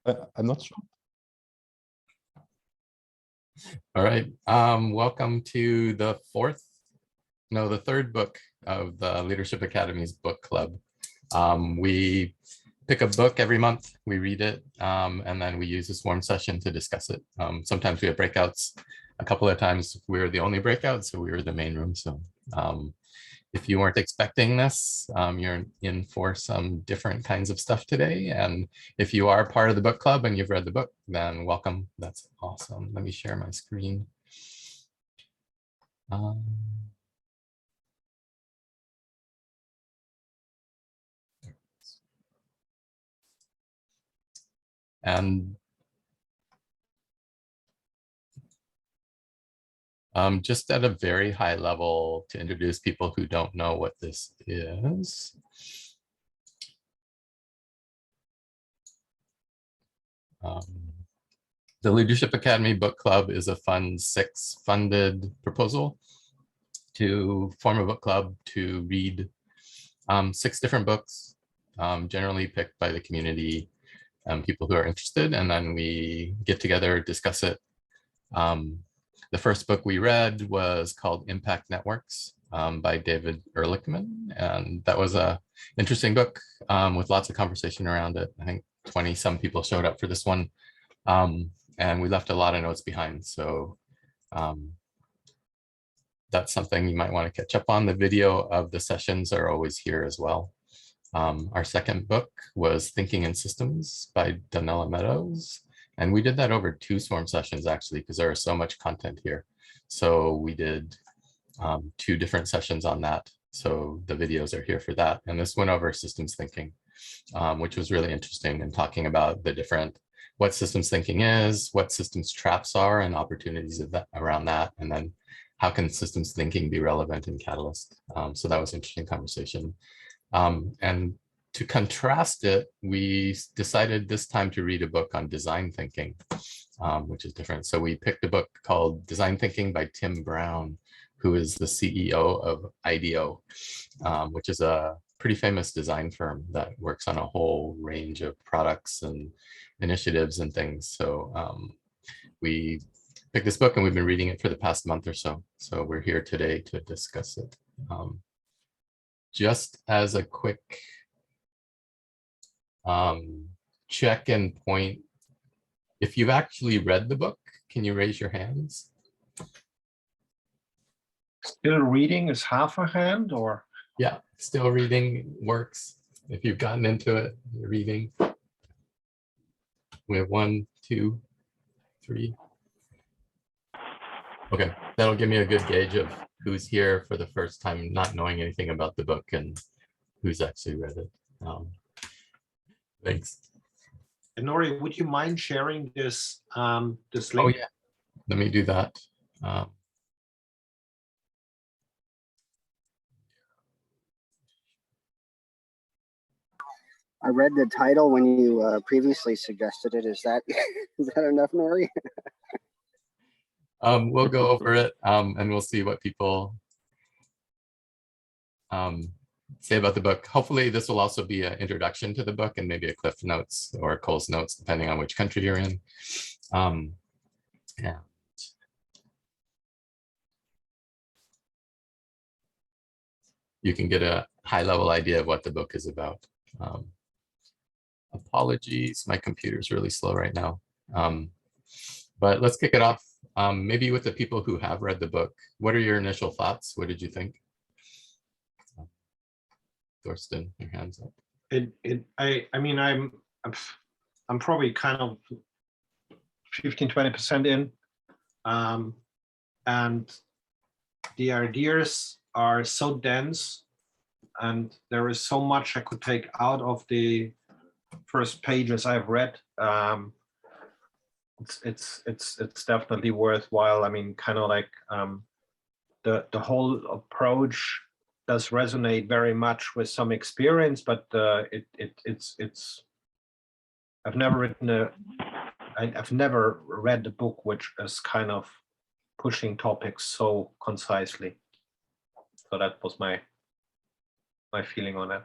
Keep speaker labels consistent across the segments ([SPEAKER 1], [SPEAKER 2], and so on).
[SPEAKER 1] I'm not sure.
[SPEAKER 2] All right. Welcome to the third book of the Leadership Academy's book club. We pick a book every month, we read it, and then we use a swarm session to discuss it. Sometimes we have breakouts. A couple of times we're the only breakout, so we were the main room. So if you weren't expecting this, you're in for some different kinds of stuff today. And if you are part of the book club and you've read the book, then welcome. That's awesome. Let me share my screen. And just at a very high level to introduce people who don't know what this is. The Leadership Academy Book Club is a Fund 6 funded proposal to form a book club to read 6 different books, generally picked by the community, people who are interested, and then we get together, discuss it. The first book we read was called Impact Networks by David Ehrlichman, and that was a interesting book with lots of conversation around it. I think 20 some people showed up for this one, and we left a lot of notes behind. So that's something you might want to catch up on. The video of the sessions are always here as well. Our second book was Thinking in Systems by Donella Meadows. And we did that over 2 swarm sessions, actually, because there is so much content here. So we did 2 different sessions on that. So the videos are here for that. And this went over systems thinking, which was really interesting, and talking about the different, what systems thinking is, what systems traps are and opportunities of that, around that, and then how can systems thinking be relevant in Catalyst. So that was an interesting conversation. And to contrast it, we decided this time to read a book on design thinking, which is different. So we picked a book called Design Thinking by Tim Brown, who is the CEO of IDEO, which is a pretty famous design firm that works on a whole range of products and initiatives and things. So we picked this book and we've been reading it for the past month or so. So we're here today to discuss it. Just as a quick check and point, if you've actually read the book, can you raise your hands?
[SPEAKER 3] Still reading is half a hand, or?
[SPEAKER 2] Yeah, still reading works. If you've gotten into it, you're reading. We have 1, 2, 3. Okay, that'll give me a good gauge of who's here for the first time, not knowing anything about the book, and who's actually read it. Thanks.
[SPEAKER 3] And Nori, would you mind sharing this this link?
[SPEAKER 2] Oh yeah, let me do that.
[SPEAKER 4] I read the title when you previously suggested it. Is that enough, Nori?
[SPEAKER 2] We'll go over it and we'll see what people say about the book. Hopefully this will also be an introduction to the book and maybe a Cliff Notes or Cole's Notes, depending on which country you're in. Yeah. You can get a high-level idea of what the book is about. Apologies, my computer's really slow right now. But let's kick it off. Maybe with the people who have read the book. What are your initial thoughts? What did you think? Thorsten, your hands up.
[SPEAKER 3] I mean, I'm probably kind of 15-20% in, and the ideas are so dense, and there is so much I could take out of the first pages I've read. It's definitely worthwhile. I mean, kind of like the whole approach does resonate very much with some experience, but it's I've never read a book which is kind of pushing topics so concisely. So that was my feeling on it.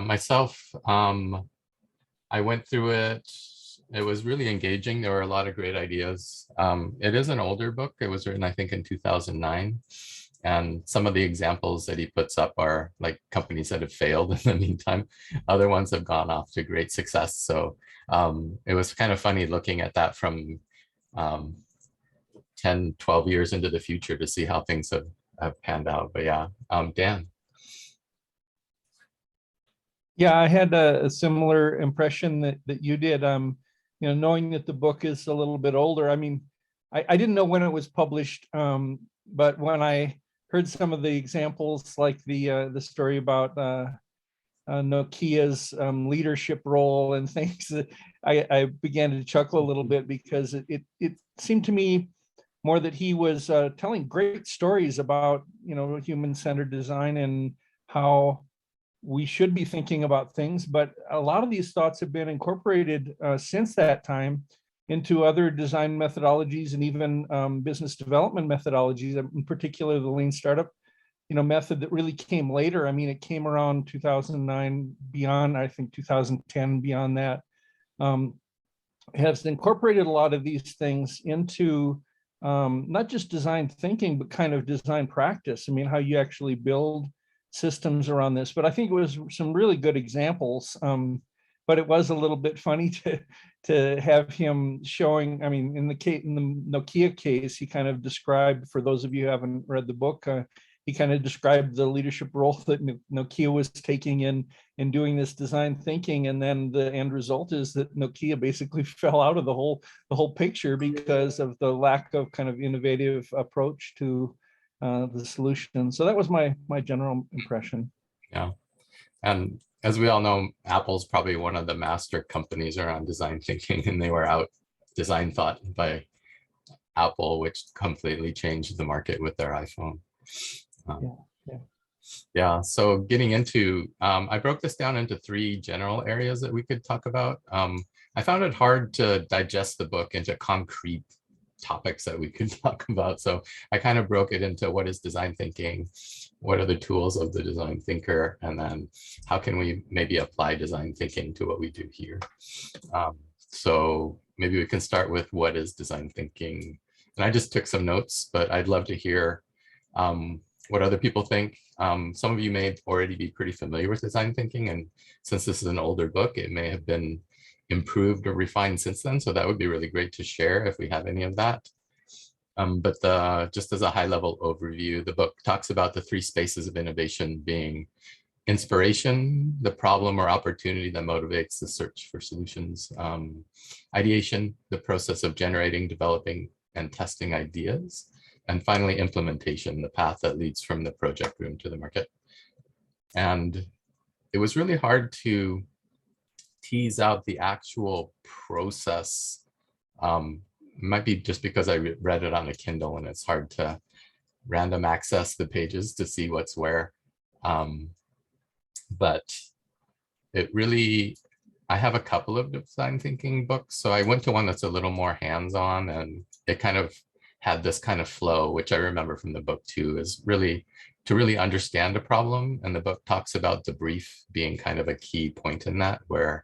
[SPEAKER 2] Myself, I went through it. It was really engaging. There were a lot of great ideas. It is an older book. It was written, I think, in 2009. And some of the examples that he puts up are like companies that have failed in the meantime. Other ones have gone off to great success. So it was kind of funny looking at that from 10, 12 years into the future to see how things have panned out. But yeah, Dan.
[SPEAKER 1] Yeah, I had a similar impression that you did. Knowing that the book is a little bit older. I mean, I didn't know when it was published, but when I heard some of the examples, like the story about Nokia's leadership role and things, I began to chuckle a little bit, because it seemed to me more that he was telling great stories about human-centered design and how we should be thinking about things. But a lot of these thoughts have been incorporated since that time into other design methodologies and even business development methodologies, in particular the lean startup method that really came later. I mean, it came around 2009, beyond, I think, 2010, beyond that. Has incorporated a lot of these things into not just design thinking, but kind of design practice. I mean, how you actually build systems around this. But I think it was some really good examples. But it was a little bit funny to have him showing. I mean, in the Nokia case, he kind of described, for those of you who haven't read the book, he kind of described the leadership role that Nokia was taking in doing this design thinking, and then the end result is that Nokia basically fell out of the whole picture because of the lack of kind of innovative approach to the solution. So that was my general impression.
[SPEAKER 2] Yeah, and as we all know, Apple's probably one of the master companies around design thinking, and they were out design thought by Apple, which completely changed the market with their iPhone. Yeah, so getting into, I broke this down into 3 general areas that we could talk about. I found it hard to digest the book into concrete topics that we could talk about. So I kind of broke it into what is design thinking, what are the tools of the design thinker, and then how can we maybe apply design thinking to what we do here. So maybe we can start with what is design thinking. And I just took some notes, but I'd love to hear what other people think. Some of you may already be pretty familiar with design thinking, and since this is an older book, it may have been improved or refined since then. So that would be really great to share if we have any of that. But just as a high level overview, the book talks about the 3 spaces of innovation being inspiration, the problem or opportunity that motivates the search for solutions, ideation, the process of generating, developing, and testing ideas, and finally implementation, the path that leads from the project room to the market. And it was really hard to tease out the actual process. Might be just because I read it on a Kindle and it's hard to random access the pages to see what's where. But it really, I have a couple of design thinking books. So I went to one that's a little more hands-on, and it kind of had this kind of flow, which I remember from the book too, is really to really understand a problem. And the book talks about the brief being kind of a key point in that, where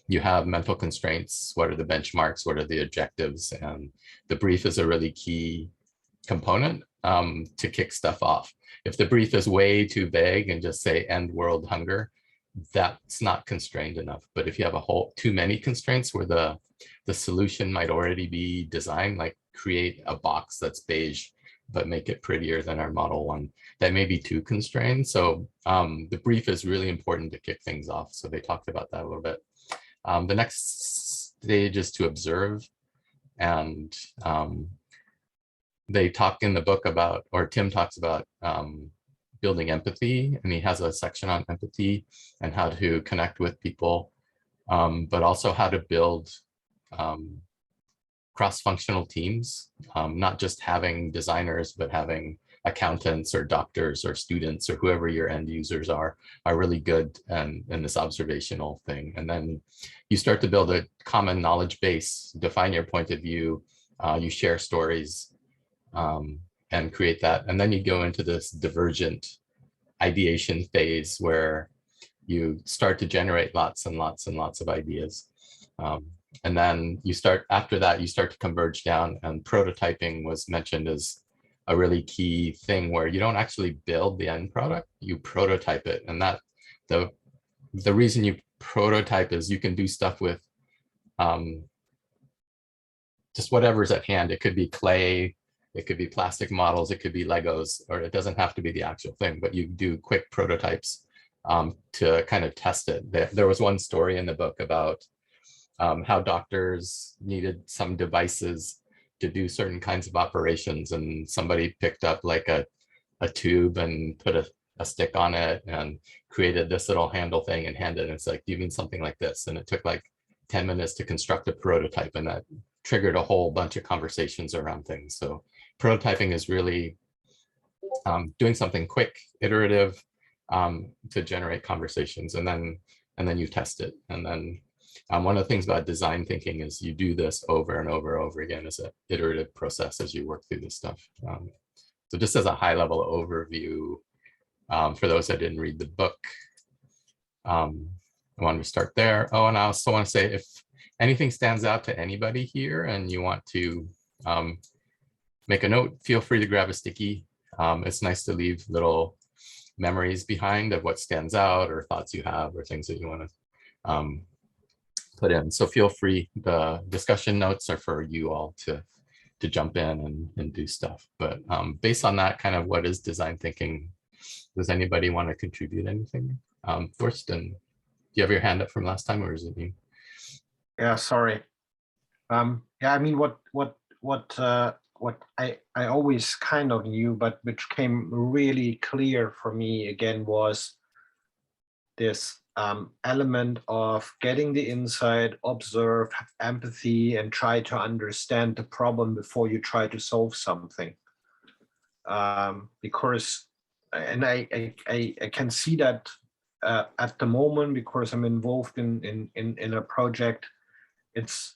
[SPEAKER 2] you have mental constraints, what are the benchmarks, what are the objectives, and the brief is a really key component to kick stuff off. If the brief is way too vague and just say end world hunger, that's not constrained enough. But if you have too many constraints where the solution might already be designed, like create a box that's beige, but make it prettier than our model one, that may be too constrained. So the brief is really important to kick things off. So they talked about that a little bit. The next stage is to observe, and they talk in the book about, or Tim talks about building empathy, and he has a section on empathy and how to connect with people, but also how to build cross-functional teams, not just having designers, but having accountants or doctors or students or whoever your end users are really good in this observational thing. And then you start to build a common knowledge base, define your point of view, you share stories, and create that. And then you go into this divergent ideation phase where you start to generate lots and lots and lots of ideas. And then you start, after that, you start to converge down, and prototyping was mentioned as a really key thing where you don't actually build the end product, you prototype it. And that the reason you prototype is you can do stuff with just whatever's at hand. It could be clay, it could be plastic models, it could be Legos, or it doesn't have to be the actual thing, but you do quick prototypes to kind of test it. There was one story in the book about how doctors needed some devices to do certain kinds of operations, and somebody picked up like a tube and put a stick on it and created this little handle thing and handed it. And it's like, do you mean something like this? And it took like 10 minutes to construct a prototype, and that triggered a whole bunch of conversations around things. So prototyping is really doing something quick, iterative, to generate conversations, and then you test it. And then one of the things about design thinking is you do this over and over and over again as an iterative process as you work through this stuff. So just as a high level overview, for those that didn't read the book, I wanted to start there. Oh, and I also want to say, if anything stands out to anybody here and you want to make a note, feel free to grab a sticky. It's nice to leave little memories behind of what stands out, or thoughts you have, or things that you want to put in. So feel free. The discussion notes are for you all to jump in and do stuff. But based on that, kind of what is design thinking? Does anybody want to contribute anything? First, and do you have your hand up from last time, or is it me?
[SPEAKER 3] Yeah, sorry. Yeah, I mean, what I always kind of knew, but which came really clear for me again, was this element of getting the insight, observe, have empathy, and try to understand the problem before you try to solve something. Because, and I can see that at the moment, because I'm involved in a project. It's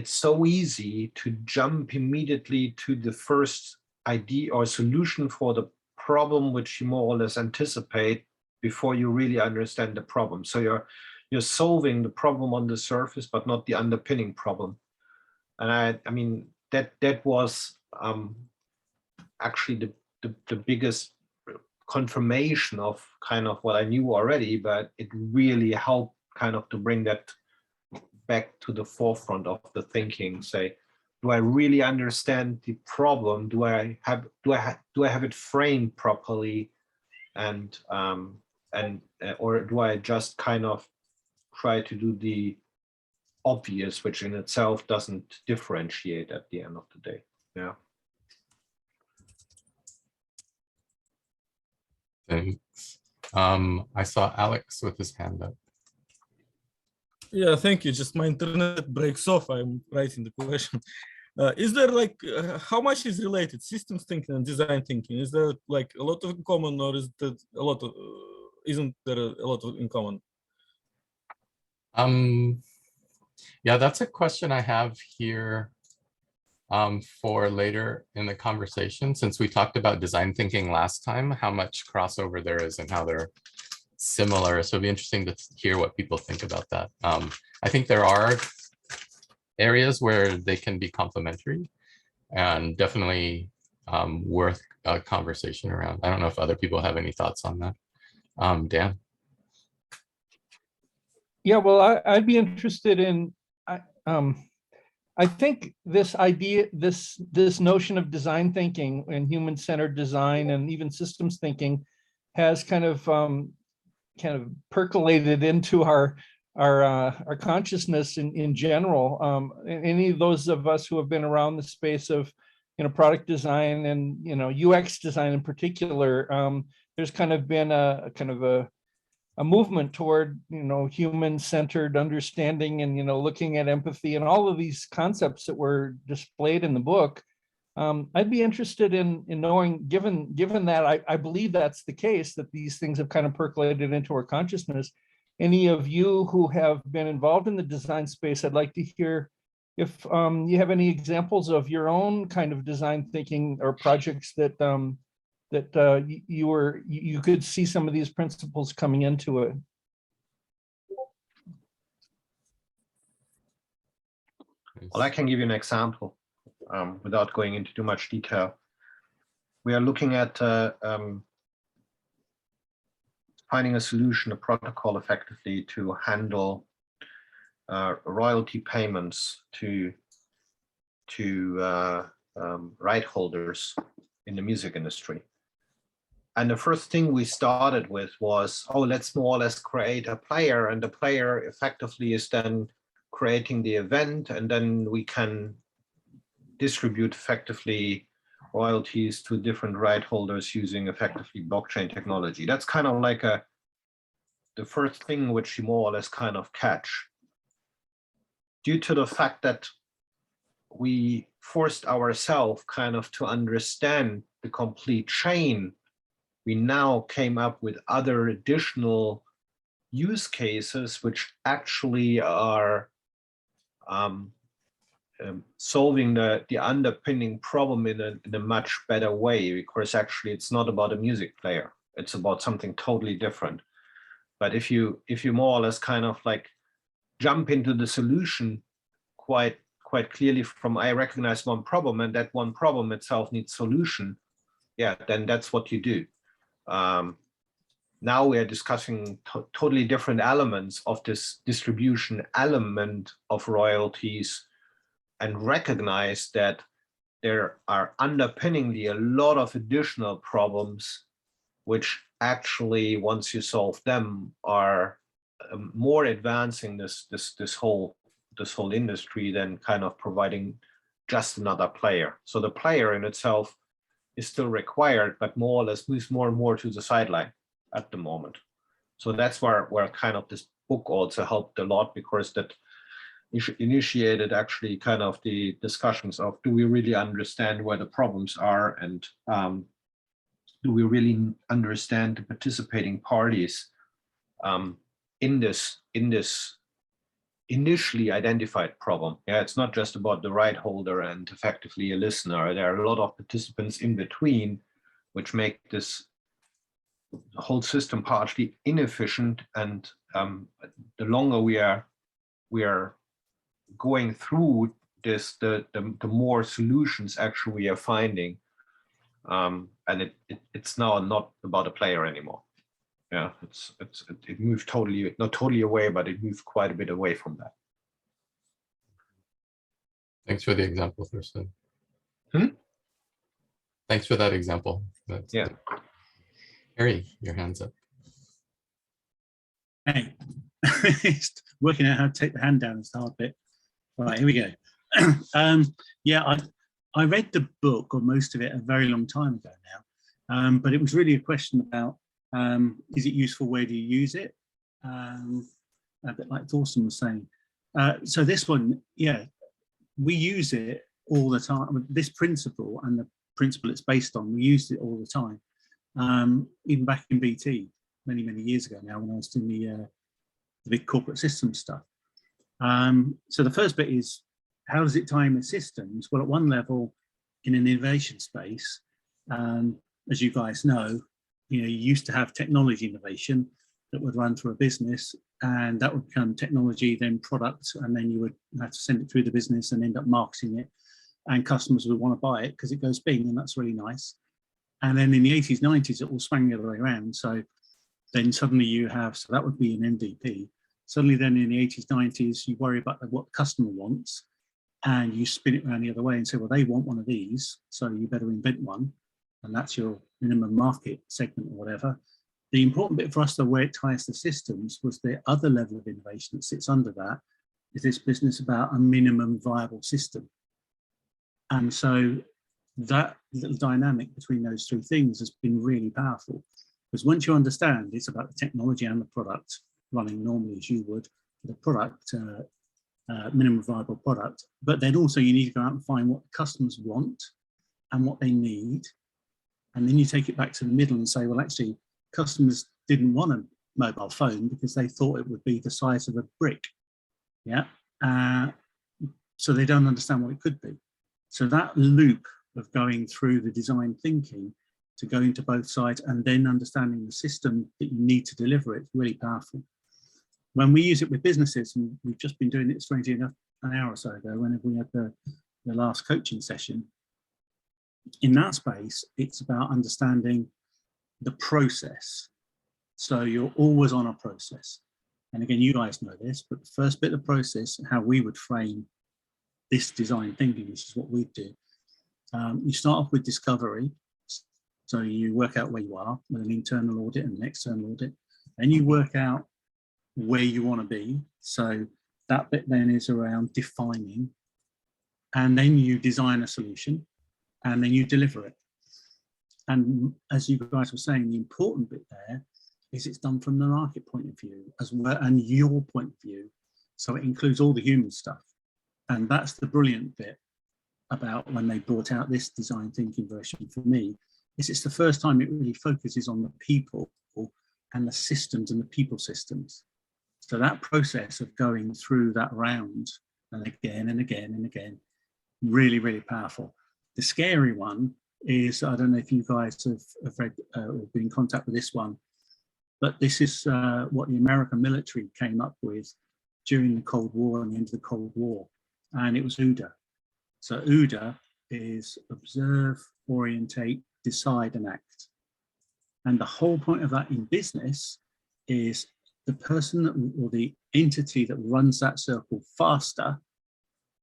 [SPEAKER 3] so easy to jump immediately to the first idea or solution for the problem, which you more or less anticipate before you really understand the problem. So you're solving the problem on the surface, but not the underpinning problem. And I mean that was actually the biggest confirmation of kind of what I knew already, but it really helped kind of to bring that back to the forefront of the thinking. Say, do I really understand the problem? Do I have it framed properly, and or do I just kind of try to do the obvious, which in itself doesn't differentiate at the end of the day? Yeah.
[SPEAKER 2] Thanks. I saw Alex with his hand up.
[SPEAKER 5] Yeah, thank you. Just my internet breaks off. I'm writing the question. Is there like, how much is related systems thinking and design thinking? Is there like a lot of in common, or is that a lot of, isn't there a lot of in common?
[SPEAKER 2] Yeah, that's a question I have here for later in the conversation. Since we talked about design thinking last time, how much crossover there is and how they're similar. So it'd be interesting to hear what people think about that. I think there are areas where they can be complementary, and definitely worth a conversation around. I don't know if other people have any thoughts on that. Dan?
[SPEAKER 1] Yeah, well, I'd be interested in, I think this idea, this notion of design thinking and human-centered design and even systems thinking has kind of percolated into our consciousness in general. Any of those of us who have been around the space of product design and UX design in particular, there's kind of been a movement toward human-centered understanding and looking at empathy and all of these concepts that were displayed in the book. I'd be interested in knowing, given that I believe that's the case, that these things have kind of percolated into our consciousness. Any of you who have been involved in the design space, I'd like to hear if you have any examples of your own kind of design thinking or projects that you could see some of these principles coming into it.
[SPEAKER 3] Well, I can give you an example without going into too much detail. We are looking at finding a solution, a protocol effectively to handle royalty payments to right holders in the music industry. And the first thing we started with was, oh, let's more or less create a player, and the player effectively is then creating the event, and then we can distribute effectively royalties to different right holders using effectively blockchain technology. That's kind of like the first thing which you more or less kind of catch. Due to the fact that we forced ourselves kind of to understand the complete chain, we now came up with other additional use cases which actually are solving the underpinning problem in a much better way, because actually it's not about a music player, it's about something totally different. But if you more or less kind of like jump into the solution quite clearly from, I recognize one problem and that one problem itself needs solution, yeah, then that's what you do. Now we are discussing totally different elements of this distribution element of royalties, and recognize that there are underpinningly a lot of additional problems which actually, once you solve them, are more advancing this whole industry than kind of providing just another player. So the player in itself is still required, but more or less moves more and more to the sideline at the moment. So that's where kind of this book also helped a lot, because that initiated actually kind of the discussions of, do we really understand where the problems are, and do we really understand the participating parties in this initially identified problem. Yeah, it's not just about the right holder and effectively a listener. There are a lot of participants in between, which make this whole system partially inefficient. And the longer we are going through this, the more solutions actually we are finding, and it's now not about a player anymore. Yeah, it moved totally, not totally away, but it moved quite a bit away from that.
[SPEAKER 2] Thanks for the example, Thurston. Thanks for that example. That's
[SPEAKER 3] yeah.
[SPEAKER 2] Good. Harry, your hand's up.
[SPEAKER 6] Hey, working out how to take the hand down is the hard bit. Right, here we go. Yeah, I read the book, or most of it, a very long time ago now, but it was really a question about, is it useful, where do you use it? A bit like Thorsten was saying. So this one, yeah, we use it all the time. This principle and the principle it's based on, we used it all the time. Even back in BT, many years ago now, when I was doing the big corporate systems stuff. So the first bit is, how does it tie in with systems? Well, at one level, in an innovation space, as you guys know, you used to have technology innovation that would run through a business, and that would become technology, then product, and then you would have to send it through the business and end up marketing it, and customers would want to buy it because it goes bing, and that's really nice. And then in the 80s, 90s, it all swung the other way around. So then suddenly you have, so that would be an MVP. Suddenly then in the 80s, 90s, you worry about what the customer wants, and you spin it around the other way and say, well, they want one of these, so you better invent one. And that's your minimum market segment or whatever. The important bit for us, though, where it ties to systems, was the other level of innovation that sits under that, is this business about a minimum viable system. And so that little dynamic between those three things has been really powerful, because once you understand it's about the technology and the product running normally as you would, the product, minimum viable product, but then also you need to go out and find what the customers want and what they need. And then you take it back to the middle and say, well, actually, customers didn't want a mobile phone because they thought it would be the size of a brick. Yeah. So they don't understand what it could be. So that loop of going through the design thinking to going to both sides and then understanding the system that you need to deliver it is really powerful. When we use it with businesses, and we've just been doing it, strangely enough, an hour or so ago, whenever we had the last coaching session. In that space, it's about understanding the process. So you're always on a process. And again, you guys know this, but the first bit of the process, how we would frame this design thinking, which is what we do. You start off with discovery. So you work out where you are with an internal audit and an external audit. Then you work out where you want to be. So that bit then is around defining. And then you design a solution and then you deliver it. And as you guys were saying, the important bit there is it's done from the market point of view as well, and your point of view. So it includes all the human stuff. And that's the brilliant bit about when they brought out this design thinking version for me, is it's the first time it really focuses on the people and the systems and the people systems. So that process of going through that round and again and again and again, really, really powerful. The scary one is, I don't know if you guys have read or been in contact with this one, but this is what the American military came up with during the Cold War and the end of the Cold War, and it was OODA. So OODA is observe, orientate, decide, and act. And the whole point of that in business is the person that, or the entity that runs that circle faster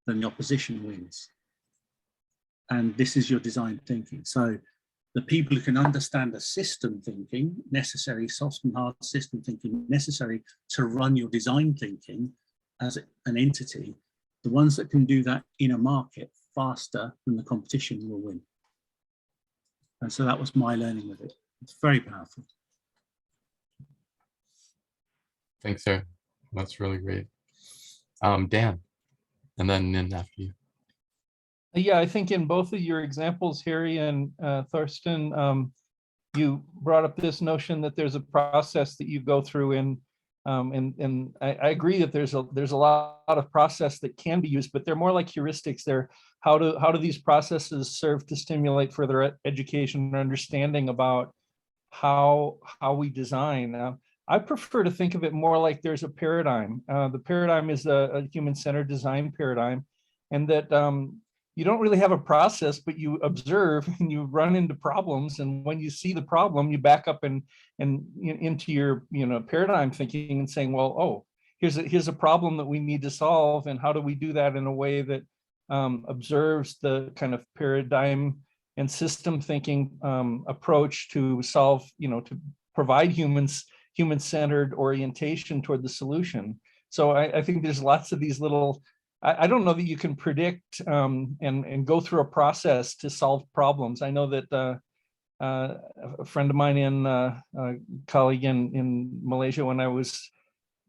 [SPEAKER 6] than the opposition wins. And this is your design thinking. So the people who can understand the system thinking necessary, soft and hard system thinking necessary to run your design thinking as an entity, the ones that can do that in a market faster than the competition will win. And so that was my learning with it. It's very powerful.
[SPEAKER 2] Thanks, sir. That's really great. Dan, and then Nin after you.
[SPEAKER 1] Yeah, I think in both of your examples, Harry and Thorsten, you brought up this notion that there's a process that you go through and I agree that there's a lot of process that can be used, but they're more like heuristics. They're how do these processes serve to stimulate further education and understanding about how we design. I prefer to think of it more like there's a paradigm. The paradigm is a human-centered design paradigm, and that you don't really have a process, but you observe and you run into problems. And when you see the problem, you back up and into your paradigm thinking and saying, well, oh, here's a problem that we need to solve, and how do we do that in a way that observes the kind of paradigm and system thinking approach to solve, to provide human-centered orientation toward the solution. So I think there's lots of these little, I don't know that you can predict and go through a process to solve problems. I know that a friend of mine a colleague in Malaysia, when I was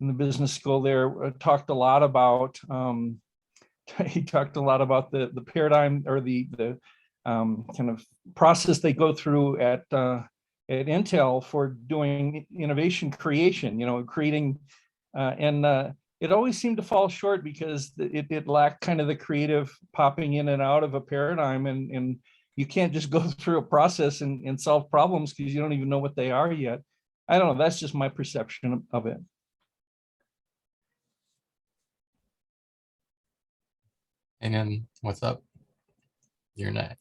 [SPEAKER 1] in the business school there, talked a lot about the paradigm, or the kind of process they go through at Intel for doing innovation creation, creating it always seemed to fall short because it lacked kind of the creative popping in and out of a paradigm, and you can't just go through a process and solve problems because you don't even know what they are yet. I don't know, that's just my perception of it.
[SPEAKER 2] And then what's up? You're next.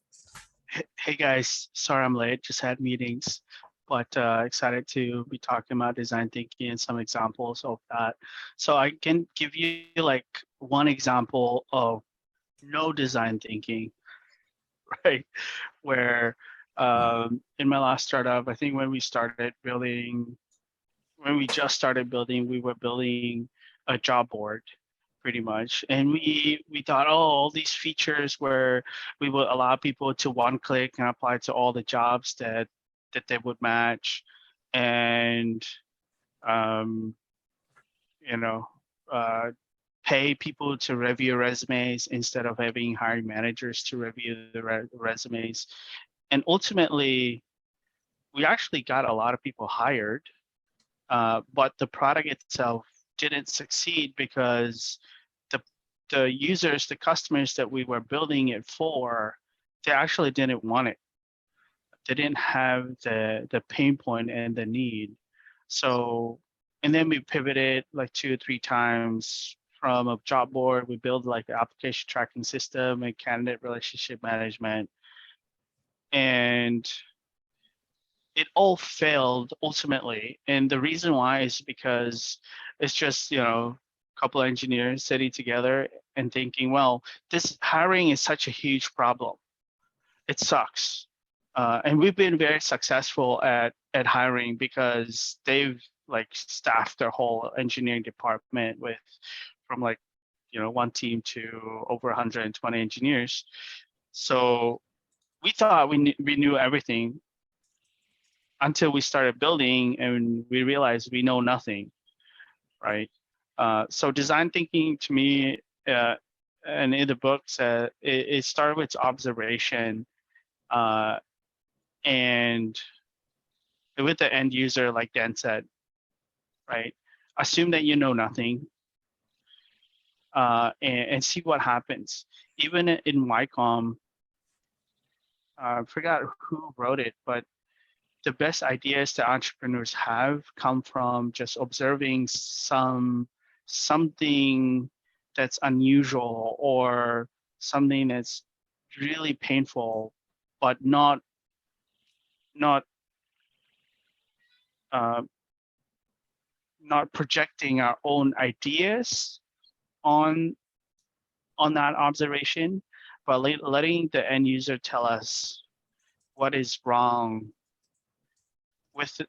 [SPEAKER 7] Hey guys, sorry I'm late, just had meetings, but excited to be talking about design thinking and some examples of that. So I can give you like one example of no design thinking, right? Where in my last startup, I think when we just started building, we were building a job board pretty much. And we thought, oh, all these features where we would allow people to one click and apply to all the jobs that they would match, and pay people to review resumes instead of having hiring managers to review the resumes. And ultimately, we actually got a lot of people hired, but the product itself didn't succeed because the users, the customers that we were building it for, they actually didn't want it. They didn't have the pain point and the need. So, and then we pivoted like 2 or 3 times from a job board. We built like an application tracking system and candidate relationship management. And it all failed ultimately. And the reason why is because it's just, a couple of engineers sitting together and thinking, well, this hiring is such a huge problem. It sucks. And we've been very successful at hiring because they've like staffed their whole engineering department from like, one team to over 120 engineers. So we thought we knew everything until we started building and we realized we know nothing, right? So design thinking to me, and in the book, it started with observation and with the end user, like Dan said, right? Assume that you know nothing and see what happens. Even in YCOM, I forgot who wrote it, but the best ideas that entrepreneurs have come from just observing something that's unusual or something that's really painful, but not projecting our own ideas on that observation, but letting the end user tell us what is wrong with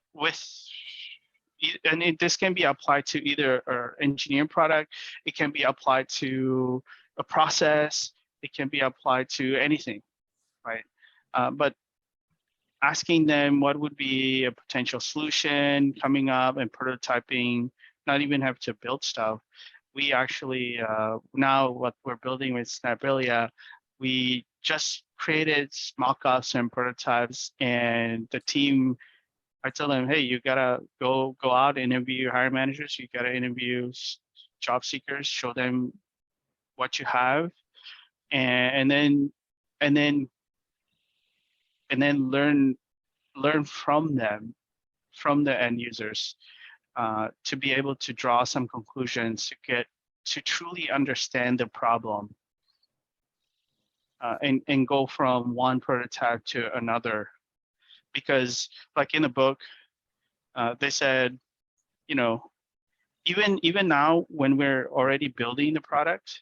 [SPEAKER 7] and this can be applied to either an engineering product, it can be applied to a process, it can be applied to anything, right? But asking them what would be a potential solution, coming up and prototyping, not even have to build stuff. We actually, now what we're building with Snappelia, we just created mock-ups and prototypes, and the team, I tell them, hey, you gotta go out, interview your hiring managers, you gotta interview job seekers, show them what you have, and then learn from them, from the end users, to be able to draw some conclusions, to truly understand the problem, and go from one prototype to another. Because like in the book, they said, even now when we're already building the product,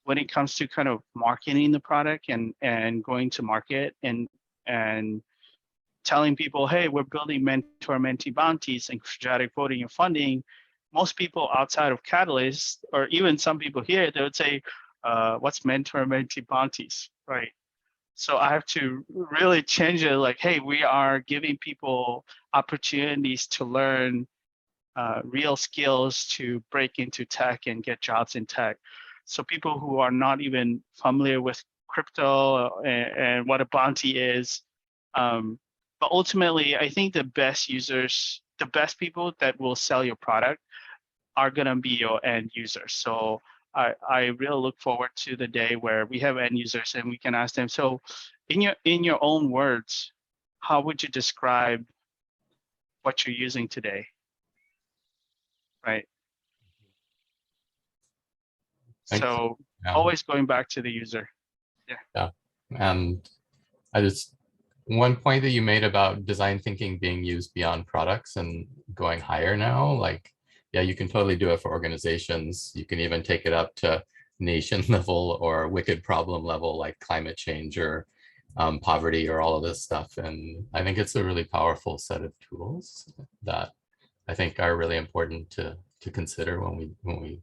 [SPEAKER 7] when it comes to kind of marketing the product and going to market and telling people, hey, we're building mentor-mentee bounties and strategic voting and funding, most people outside of Catalyst, or even some people here, they would say, what's mentor-mentee bounties, right? So I have to really change it, like, hey, we are giving people opportunities to learn real skills to break into tech and get jobs in tech. So people who are not even familiar with crypto and what a bounty is, but ultimately, I think the best users, the best people that will sell your product are gonna be your end users. So I really look forward to the day where we have end users and we can ask them, so in your own words, how would you describe what you're using today, right?
[SPEAKER 2] Thanks.
[SPEAKER 7] So
[SPEAKER 2] Yeah.
[SPEAKER 7] always going back to the user.
[SPEAKER 2] Yeah, and one point that you made about design thinking being used beyond products and going higher now, like, yeah, you can totally do it for organizations. You can even take it up to nation level or wicked problem level, like climate change or poverty or all of this stuff. And I think it's a really powerful set of tools that I think are really important to consider when we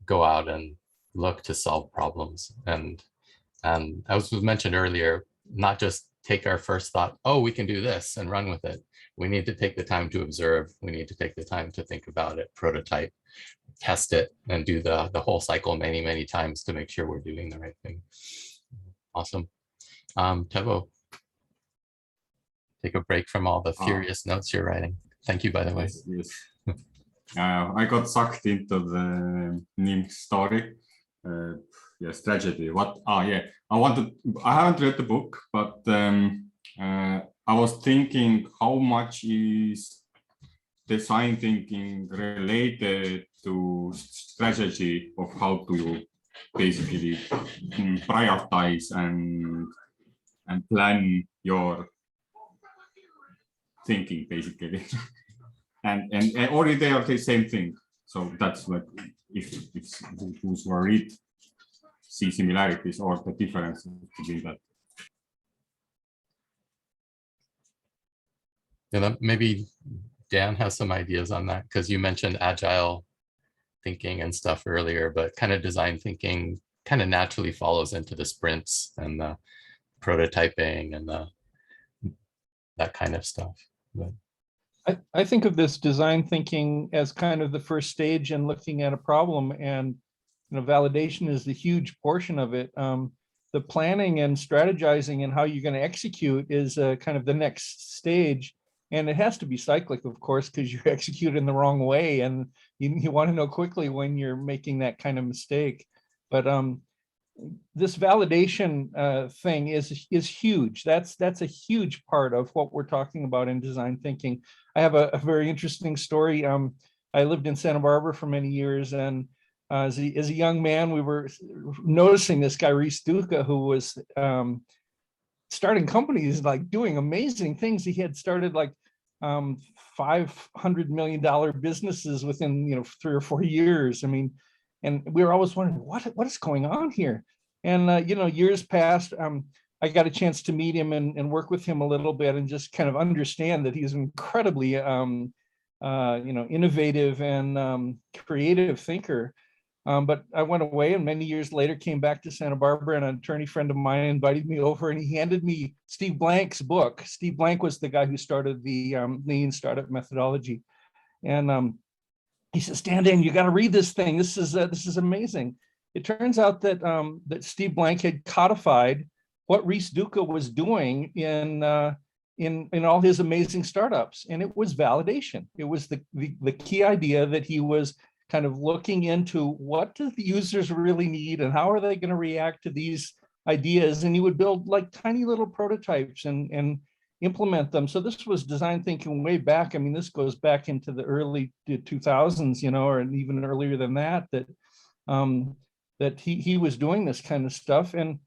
[SPEAKER 2] go out and look to solve problems. And as was mentioned earlier, not just take our first thought, oh, we can do this and run with it. We need to take the time to observe. We need to take the time to think about it, prototype, test it, and do the whole cycle many, many times to make sure we're doing the right thing. Awesome. Tebo, take a break from all the furious notes you're writing. Thank you, by the way.
[SPEAKER 8] Yes. I got sucked into the Nim story. Yes, tragedy. What? Yeah. I haven't read the book, but I was thinking how much is design thinking related to strategy of how to basically prioritize and plan your thinking basically. and or they are the same thing. So that's what if those who read see similarities or the differences between that.
[SPEAKER 2] Maybe Dan has some ideas on that, because you mentioned agile thinking and stuff earlier, but kind of design thinking kind of naturally follows into the sprints and the prototyping and that kind of stuff. But
[SPEAKER 1] I think of this design thinking as kind of the first stage in looking at a problem, and validation is the huge portion of it. The planning and strategizing and how you're going to execute is kind of the next stage. And it has to be cyclic, of course, because you execute in the wrong way, and you want to know quickly when you're making that kind of mistake. But this validation thing is huge. That's a huge part of what we're talking about in design thinking. I have a very interesting story. I lived in Santa Barbara for many years, and as a young man, we were noticing this guy, Rhys Duca, who was starting companies, like doing amazing things. He had started like $500 million businesses within 3 or 4 years. I mean, and we were always wondering what is going on here. And years passed. I got a chance to meet him and work with him a little bit, and just kind of understand that he's an incredibly innovative and creative thinker. But I went away, and many years later came back to Santa Barbara, and an attorney friend of mine invited me over, and he handed me Steve Blank's book. Steve Blank was the guy who started the Lean Startup methodology. And he says, Dan, you got to read this thing. This is amazing. It turns out that that Steve Blank had codified what Rhys Duca was doing in all his amazing startups. And it was validation. It was the key idea that he was kind of looking into what do the users really need and how are they going to react to these ideas. And he would build like tiny little prototypes and implement them. So this was design thinking way back. I mean, this goes back into the early 2000s, or even earlier than that, that he was doing this kind of stuff. And,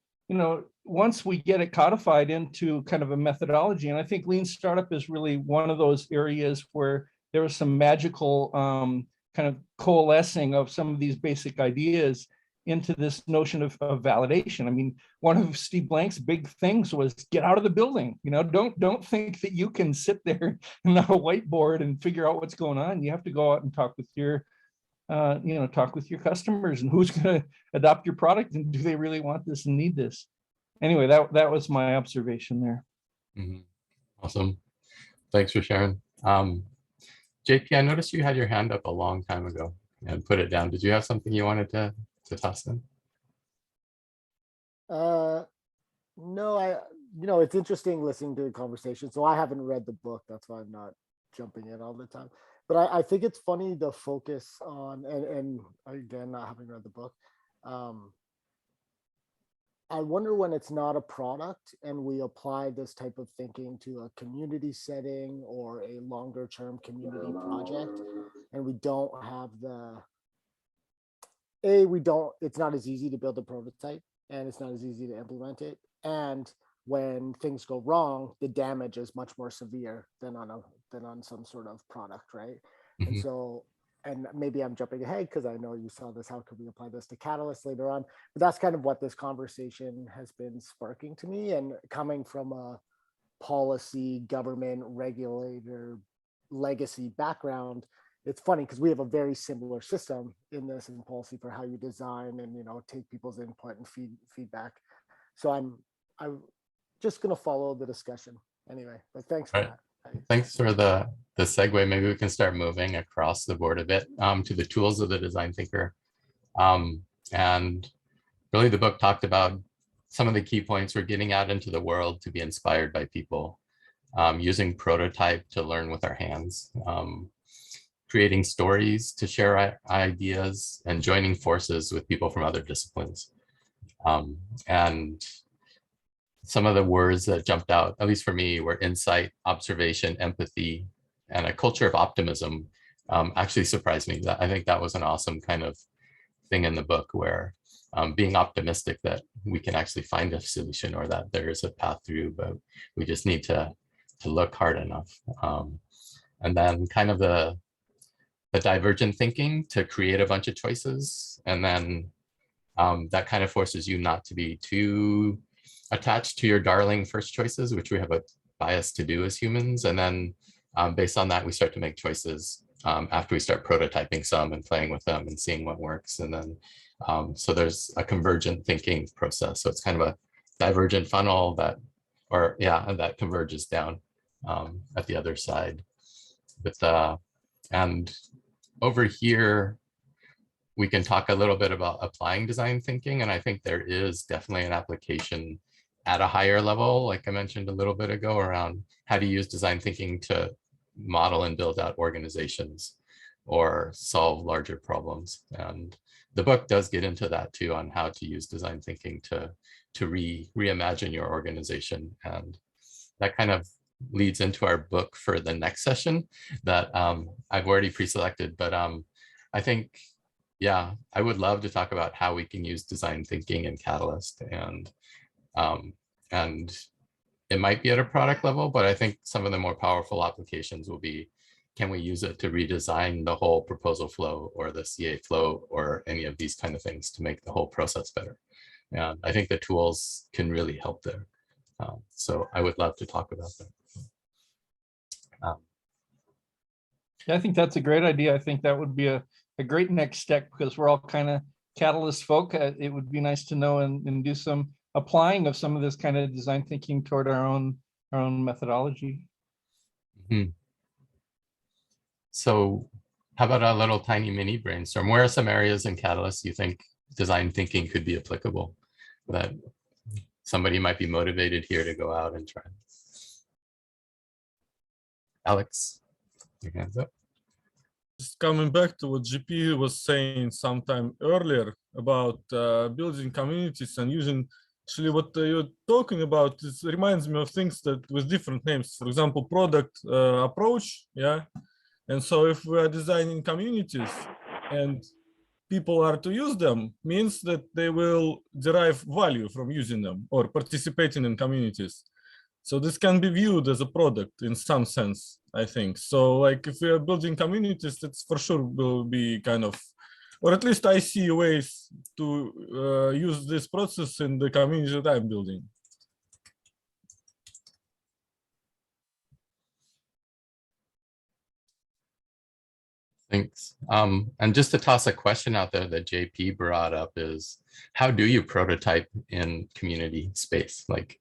[SPEAKER 1] once we get it codified into kind of a methodology, and I think Lean Startup is really one of those areas where there was some magical kind of coalescing of some of these basic ideas into this notion of validation. I mean, one of Steve Blank's big things was get out of the building. Don't think that you can sit there and have a whiteboard and figure out what's going on. You have to go out and talk with your customers, and who's going to adopt your product, and do they really want this and need this? Anyway, that was my observation there.
[SPEAKER 2] Mm-hmm. Awesome. Thanks for sharing. JP, I noticed you had your hand up a long time ago and put it down. Did you have something you wanted to toss in?
[SPEAKER 9] No, it's interesting listening to the conversation. So I haven't read the book. That's why I'm not jumping in all the time. But I think it's funny the focus on, and again, not having read the book, I wonder when it's not a product and we apply this type of thinking to a community setting or a longer term community project, and we don't have it's not as easy to build a prototype, and it's not as easy to implement it. And when things go wrong, the damage is much more severe than on some sort of product, right? Mm-hmm. And so, and maybe I'm jumping ahead because I know you saw this, how could we apply this to Catalyst later on? But that's kind of what this conversation has been sparking to me. And coming from a policy, government, regulator, legacy background, it's funny because we have a very similar system in this in policy for how you design and, take people's input and feedback. So I'm just going to follow the discussion anyway, but thanks for that.
[SPEAKER 2] Thanks for the segue. Maybe we can start moving across the board a bit to the tools of the design thinker. And really the book talked about some of the key points. We're getting out into the world to be inspired by people, using prototype to learn with our hands, creating stories to share ideas, and joining forces with people from other disciplines. And some of the words that jumped out, at least for me, were insight, observation, empathy, and a culture of optimism actually surprised me. I think that was an awesome kind of thing in the book, where being optimistic that we can actually find a solution, or that there is a path through, but we just need to look hard enough. And then kind of the divergent thinking to create a bunch of choices, and then that kind of forces you not to be too attached to your darling first choices, which we have a bias to do as humans. And then based on that, we start to make choices after we start prototyping some and playing with them and seeing what works. And then so there's a convergent thinking process. So it's kind of a divergent funnel that, or yeah, that converges down at the other side. And over here, we can talk a little bit about applying design thinking. And I think there is definitely an application at a higher level, like I mentioned a little bit ago, around how to use design thinking to model and build out organizations or solve larger problems. And the book does get into that too, on how to use design thinking to reimagine your organization. And that kind of leads into our book for the next session that I've already pre-selected. But I think, yeah, I would love to talk about how we can use design thinking in Catalyst. And it might be at a product level, but I think some of the more powerful applications will be, can we use it to redesign the whole proposal flow or the CA flow or any of these kind of things to make the whole process better? And I think the tools can really help there. So I would love to talk about that.
[SPEAKER 1] Yeah, I think that's a great idea. I think that would be a great next step, because we're all kind of Catalyst folk. It would be nice to know and do some applying of some of this kind of design thinking toward our own methodology.
[SPEAKER 2] Mm-hmm. So how about a little tiny mini brainstorm? Where are some areas in Catalyst you think design thinking could be applicable, that somebody might be motivated here to go out and try? Alex, your hands up.
[SPEAKER 5] Just coming back to what GP was saying sometime earlier about building communities and using, actually what you're talking about, this reminds me of things that with different names. For example, product approach, yeah. And so if we are designing communities and people are to use them, means that they will derive value from using them or participating in communities. So this can be viewed as a product in some sense, I think. So like if we are building communities, that's for sure will be kind of, or at least I see ways to use this process in the community that I'm building.
[SPEAKER 2] Thanks. And just to toss a question out there that JP brought up is, how do you prototype in community space? Like,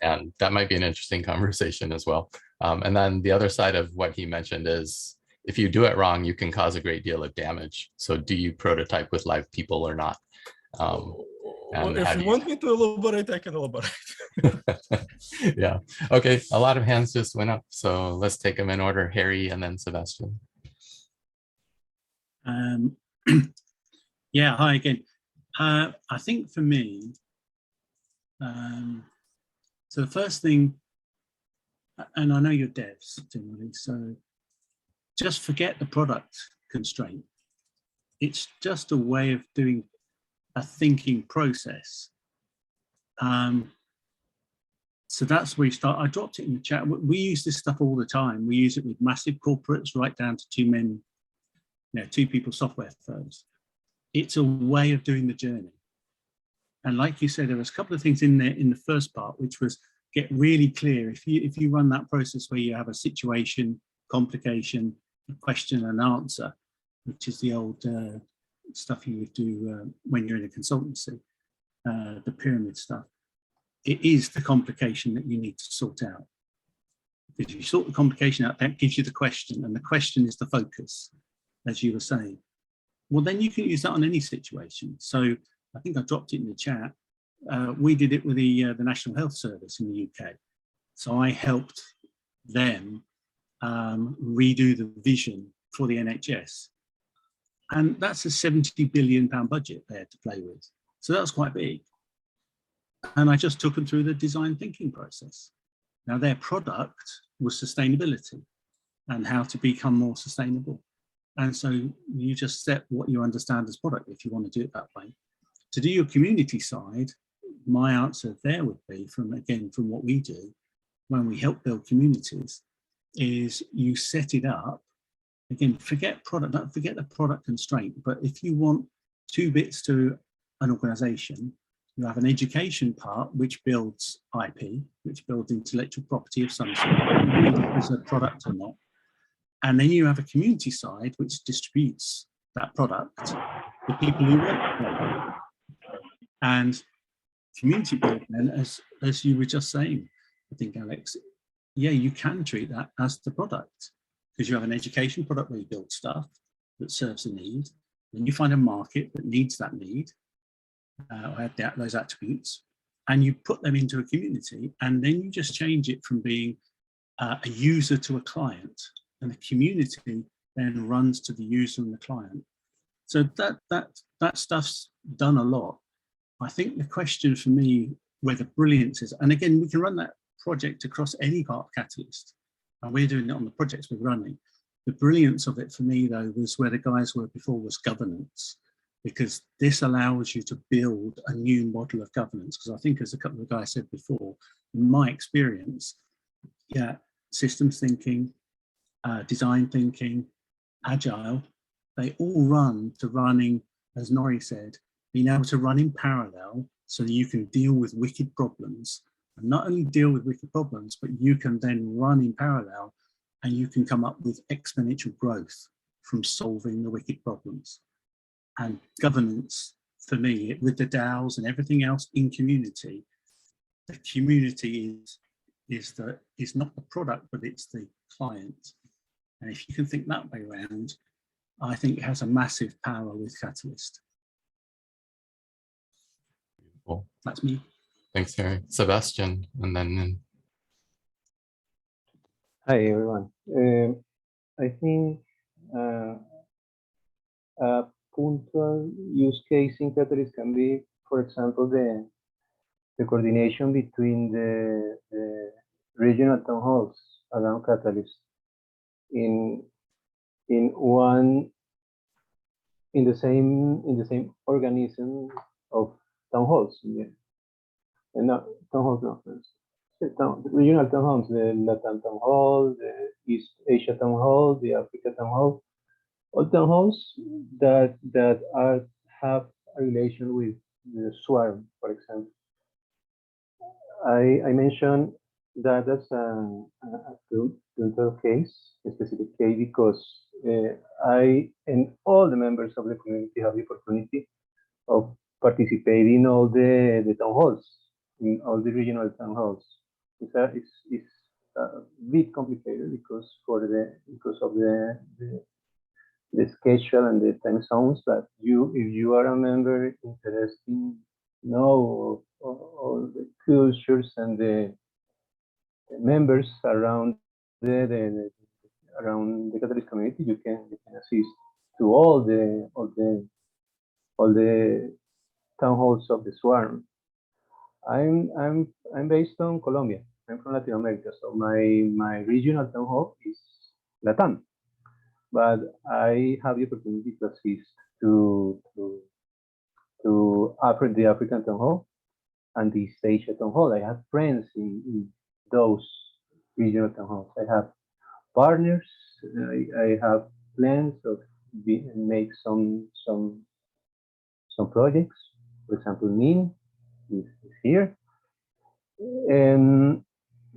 [SPEAKER 2] and that might be an interesting conversation as well. And then the other side of what he mentioned is, if you do it wrong, you can cause a great deal of damage. So do you prototype with live people or not?
[SPEAKER 5] Well, if you want me to elaborate, I can elaborate.
[SPEAKER 2] Yeah. Okay. A lot of hands just went up. So let's take them in order. Harry and then Sebastian.
[SPEAKER 6] Yeah, hi again. I think for me, so the first thing, and I know you're devs generally, so just forget the product constraint. It's just a way of doing a thinking process. So that's where you start. I dropped it in the chat. We use this stuff all the time. We use it with massive corporates right down to two people software firms. It's a way of doing the journey. And like you said, there was a couple of things in there in the first part, which was get really clear. If you run that process where you have a situation, complication, a question and answer, which is the old stuff you would do when you're in a consultancy, the pyramid stuff, it is the complication that you need to sort out. If you sort the complication out, that gives you the question, and the question is the focus, as you were saying. Well, then you can use that on any situation. So I think I dropped it in the chat. We did it with the National Health Service in the UK. So I helped them redo the vision for the NHS. And that's a £70 billion budget there to play with. So that was quite big. And I just took them through the design thinking process. Now their product was sustainability. and how to become more sustainable. And so you just set what you understand as product if you want to do it that way. To do your community side, my answer there would be from what we do when we help build communities is you set it up. Again, forget product, don't forget the product constraint, but if you want 2 bits to an organization, you have an education part which builds IP, which builds intellectual property of some sort, as a product or not. And then you have a community side which distributes that product to people who want that product. And community building, as you were just saying, I think, Alex, yeah, you can treat that as the product because you have an education product where you build stuff that serves a need. Then you find a market that needs that need, or those attributes, and you put them into a community, and then you just change it from being a user to a client, and the community then runs to the user and the client. So that stuff's done a lot. I think the question for me, where the brilliance is, and again, we can run that project across any part of Catalyst, and we're doing it on the projects we're running. The brilliance of it for me, though, was where the guys were before, was governance, because this allows you to build a new model of governance. Because I think, as a couple of guys said before, in my experience, yeah, systems thinking, design thinking, agile, they all run to running, as Nori said, being able to run in parallel so that you can deal with wicked problems. And not only deal with wicked problems, but you can then run in parallel and you can come up with exponential growth from solving the wicked problems. And governance, for me, with the DAOs and everything else in community, the community is not the product, but it's the client. And if you can think that way around, I think it has a massive power with Catalyst.
[SPEAKER 2] Cool.
[SPEAKER 6] That's me.
[SPEAKER 2] Thanks, Harry. Sebastian, and then
[SPEAKER 10] Hi, everyone. I think a punctual use case in Catalyst can be, for example, the coordination between the regional town halls around Catalyst in the same organism of town halls. Yeah. And not town halls, no. The regional town halls, the Latin town hall, the East Asia town hall, the Africa town hall, all town halls that have a relation with the swarm, for example. I mentioned that as a punctual case, a specific case, because I and all the members of the community have the opportunity of participating in all the town halls, in all the regional town halls. It's a bit complicated because of the schedule and the time zones. But if you are a member interested in know all the cultures and the members around the Catholic community, you can assist to all the town halls of the swarm. I'm based on Colombia. I'm from Latin America, so my regional town hall is Latam, but I have the opportunity to assist to the African town hall and the East Asia town hall. I have friends in those regional town halls. I have partners. I have plans of make some projects. For example, NIN is here. And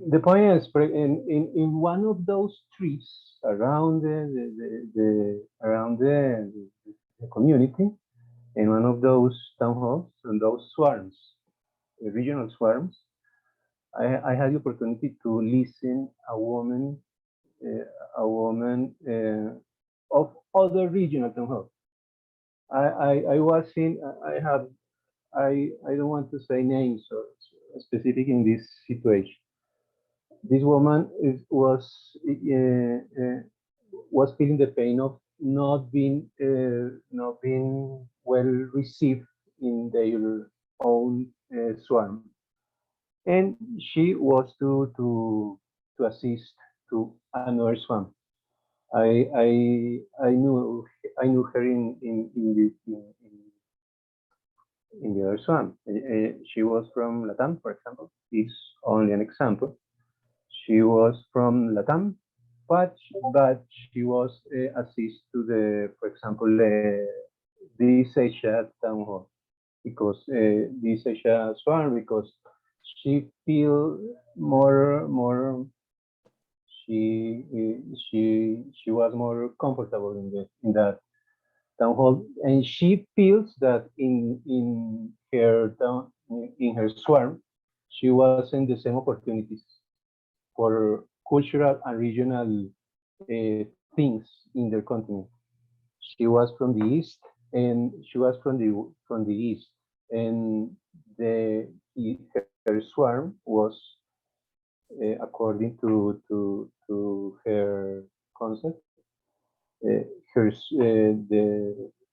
[SPEAKER 10] the point is, in one of those trees around the community, in one of those town halls and those swarms, regional swarms, I had the opportunity to listen a woman of other regional town halls. I was in. I don't want to say names or specific in this situation. This woman was feeling the pain of not being well received in their own swarm, and she was to assist to another swarm. I knew her in the other swan. She was from Latam, for example. It's only an example. She was from Latam, but she was assist to the, for example, this Asia town hall, because this Asia swan, because she feel more she was more comfortable in that town hall, and she feels that in her town, in her swarm, she wasn't the same opportunities for cultural and regional things in their continent. She was from the east, and she was from the east, and her swarm was according to her concept. Her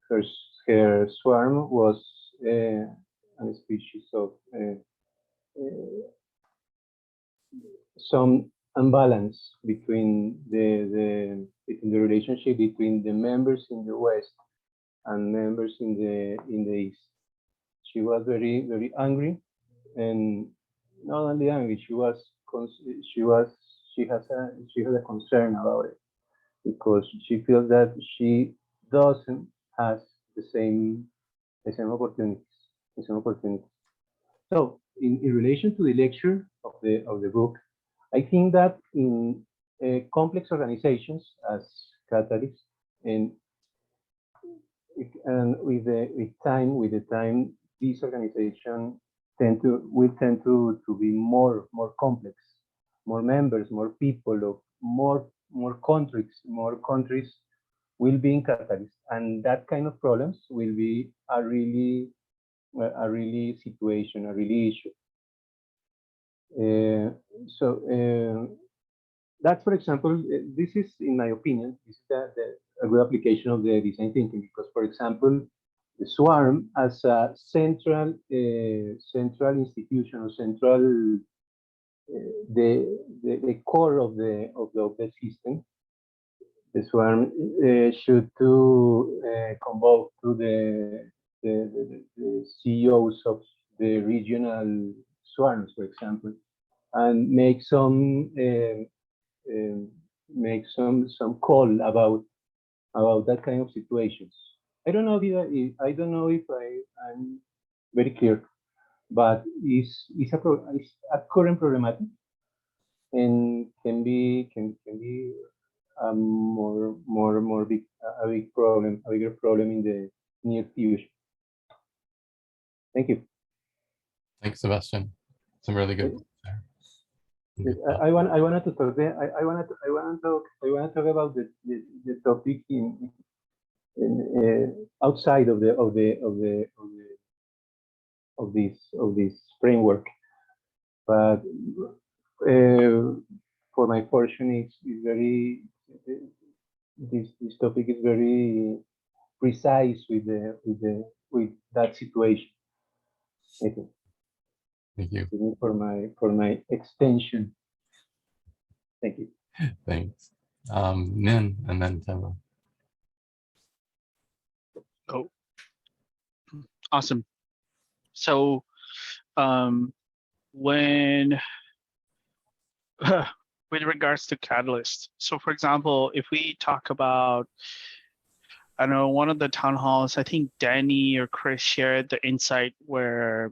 [SPEAKER 10] her her swarm was a species of some imbalance between the relationship between the members in the west and members in the east. She was very angry, and not only angry, she has a concern about it, because she feels that she doesn't has the same opportunities, So in relation to the lecture of the book, I think that in complex organizations as catalysts, and with the time, these organizations will tend to be more complex, more members, more people, more countries will be in catalyst, and that kind of problems will be a really situation, a really issue. That's, for example, this is, in my opinion, this is a good application of the design thinking, because, for example, the swarm as a central institution, or central the core of the system. The swarm should convoke to the CEOs of the regional swarms, for example, and make some call about that kind of situations. I don't know if I'm very clear, but it's a current problematic, and can be a bigger problem in the near future. Thank you.
[SPEAKER 2] Thanks, Sebastian. Some really good.
[SPEAKER 10] I wanted to talk there. I want to talk about the topic in outside of this framework, but for my portion, it's very this topic is very precise with that situation. Thank you.
[SPEAKER 2] Thank you.
[SPEAKER 10] For my extension. Thank you.
[SPEAKER 2] Thanks. Nin, and then Teva.
[SPEAKER 7] Oh, awesome. So when with regards to catalyst, so for example, if we talk about, I don't know, one of the town halls, I think Danny or Chris shared the insight where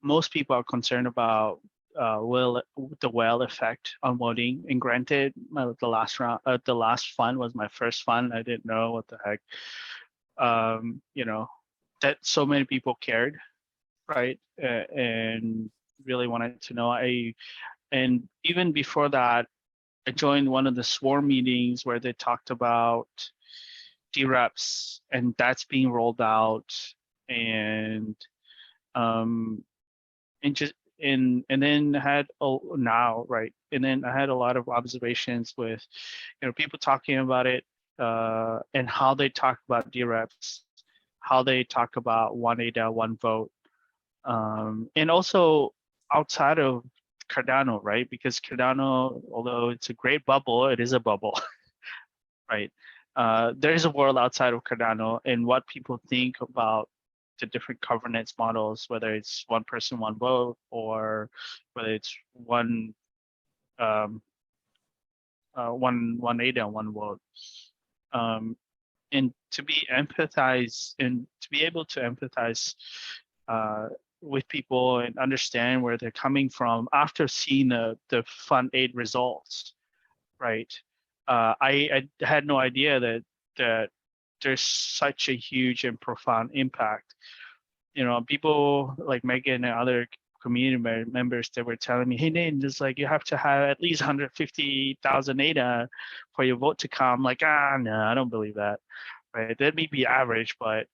[SPEAKER 7] most people are concerned about the whale effect on voting. And granted, the last fund was my first fund. I didn't know what the heck, that so many people cared, right? And really wanted to know. And even before that, I joined one of the swarm meetings where they talked about DREPs, and that's being rolled out, and then had now, right, and then I had a lot of observations with people talking about it, and how they talk about DREPs, how they talk about one IDEO, one vote, and also outside of Cardano, right? Because Cardano, although it's a great bubble, it is a bubble, right? There is a world outside of Cardano, and what people think about the different governance models, whether it's one person, one vote, or whether it's one ADA, one vote. And to be able to empathize with people and understand where they're coming from after seeing the Fund 8 results, right? I had no idea that there's such a huge and profound impact. You know, people like Megan and other community members that were telling me, hey, Nate, it's like you have to have at least 150,000 ADA for your vote to come. Like, no, I don't believe that, right? That may be average, but,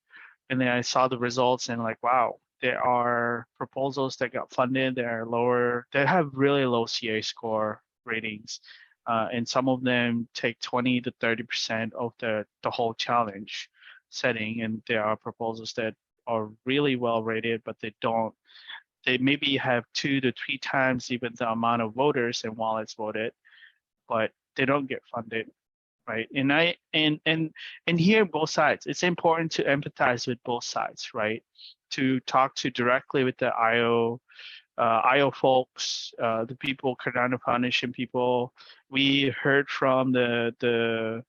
[SPEAKER 7] and then I saw the results and like, wow, there are proposals that got funded that are lower, that have really low CA score ratings. And some of them take 20 to 30% of the whole challenge setting. And there are proposals that are really well rated, but they maybe have 2 to 3 times even the amount of voters and wallets voted, but they don't get funded, right? And hear both sides. It's important to empathize with both sides, right? To talk to directly with the IO folks, the people, Cardano Foundation people. We heard from the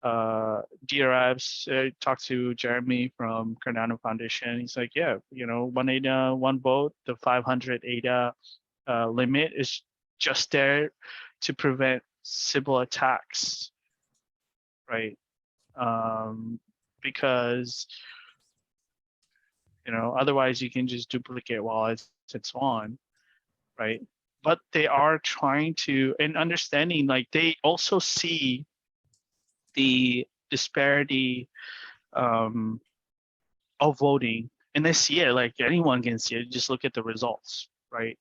[SPEAKER 7] DRFs, talked to Jeremy from Cardano Foundation. He's like, yeah, you know, one ADA, one vote, the 500 ADA limit is just there to prevent Sybil attacks, right? Because, you know, otherwise you can just duplicate wallets and so on, right? But they are trying to, and understanding, like they also see the disparity of voting, and they see it, like anyone can see it, just look at the results, right?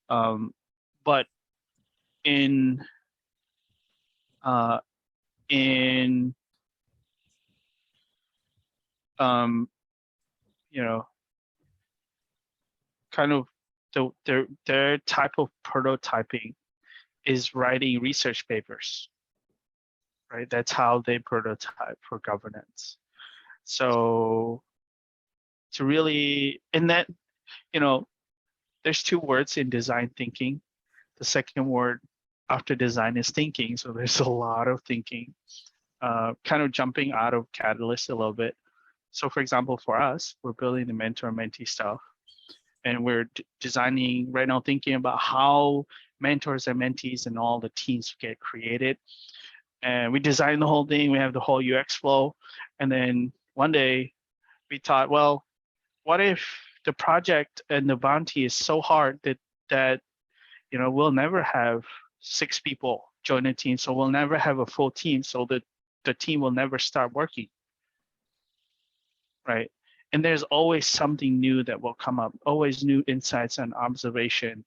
[SPEAKER 7] But in you know, kind of their type of prototyping is writing research papers, right? That's how they prototype for governance. So to really, and that, you know, there's 2 words in design thinking. The second word after design is thinking. So there's a lot of thinking, kind of jumping out of Catalyst a little bit. So for example, for us, we're building the mentor-mentee stuff, and we're designing right now, thinking about how mentors and mentees and all the teams get created. And we designed the whole thing. We have the whole UX flow. And then one day we thought, well, what if the project and the bounty is so hard that you know, we'll never have 6 people join a team. So we'll never have a full team. So that the team will never start working, right? And there's always something new that will come up, always new insights and observation.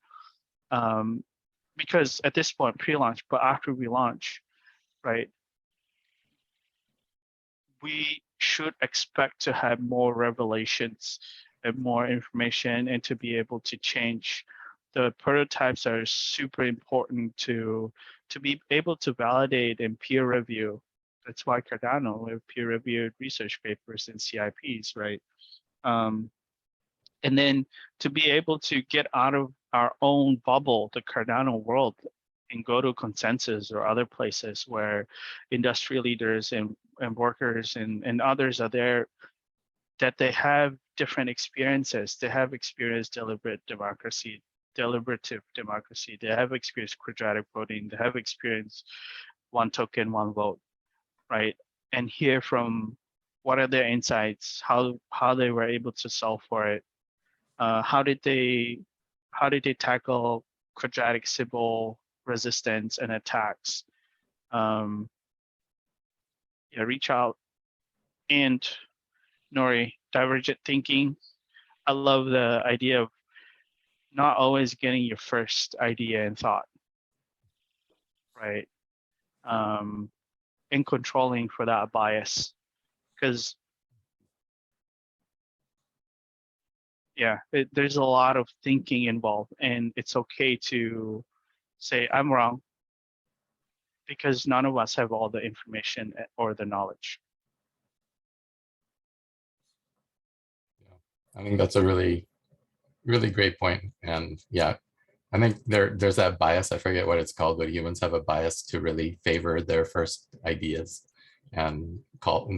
[SPEAKER 7] Because at this point, pre-launch, but after we launch, right, we should expect to have more revelations and more information, and to be able to change. The prototypes are super important to be able to validate and peer review. That's why Cardano, we have peer-reviewed research papers and CIPs, right? And then to be able to get out of our own bubble, the Cardano world, and go to consensus or other places where industry leaders and workers and others are there, that they have different experiences. They have experienced deliberative democracy, they have experienced quadratic voting, they have experienced one token, one vote, right? And hear from what are their insights, how they were able to solve for it, how did they tackle quadratic Sybil resistance and attacks. Yeah, reach out. And Nori, Divergent Thinking, I love the idea of not always getting your first idea and thought, right? And controlling for that bias, because yeah, there's a lot of thinking involved, and it's okay to say I'm wrong, because none of us have all the information or the knowledge.
[SPEAKER 2] I think that's a really, really great point. And yeah, I think there's that bias. I forget what it's called, but humans have a bias to really favor their first ideas and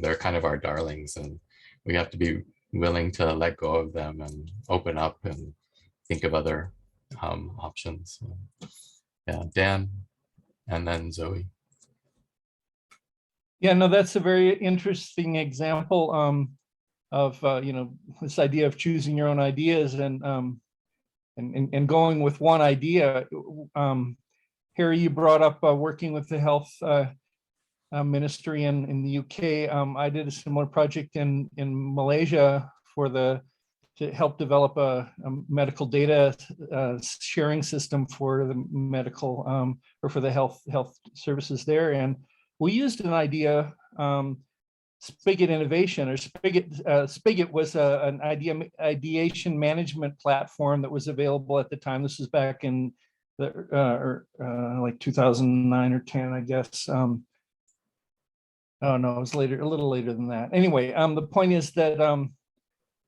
[SPEAKER 2] they're kind of our darlings, and we have to be willing to let go of them and open up and think of other options. Yeah, Dan, and then Zoe.
[SPEAKER 1] Yeah, no, that's a very interesting example of this idea of choosing your own ideas and going with one idea. Harry, you brought up working with the health ministry in the UK. I did a similar project in Malaysia to help develop a medical data sharing system for the medical or for the health services there. And we used an idea, Spigot Innovation, or Spigot was an ideation management platform that was available at the time. This was back in like 2009 or 10, I guess. Oh no, it was later, a little later than that. Anyway, the point is that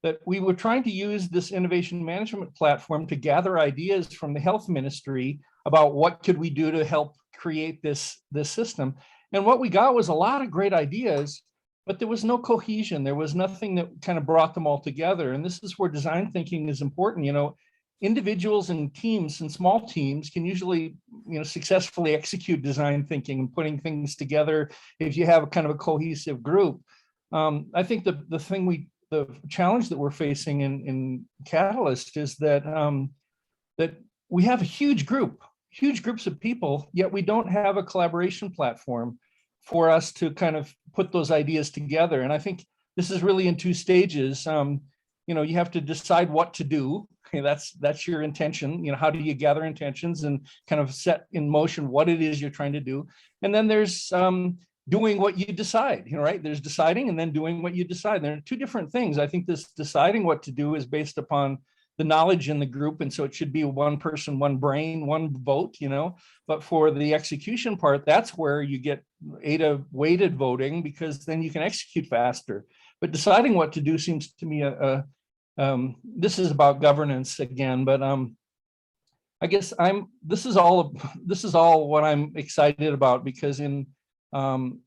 [SPEAKER 1] that we were trying to use this innovation management platform to gather ideas from the health ministry about what could we do to help create this system. And what we got was a lot of great ideas, but there was no cohesion. There was nothing that kind of brought them all together. And this is where design thinking is important. Individuals and teams and small teams can usually, successfully execute design thinking and putting things together if you have a kind of a cohesive group. I think the challenge that we're facing in Catalyst is that that we have a huge groups of people, yet we don't have a collaboration platform for us to kind of put those ideas together. And I think this is really in two stages. You have to decide what to do. Okay, that's your intention. How do you gather intentions and kind of set in motion what it is you're trying to do? And then there's doing what you decide, right? There's deciding and then doing what you decide. There are two different things. I think this deciding what to do is based upon the knowledge in the group. And so it should be one person, one brain, one vote, but for the execution part, that's where you get weighted voting, because then you can execute faster. But deciding what to do seems to me this is about governance again, but I guess this is all what I'm excited about, because I'll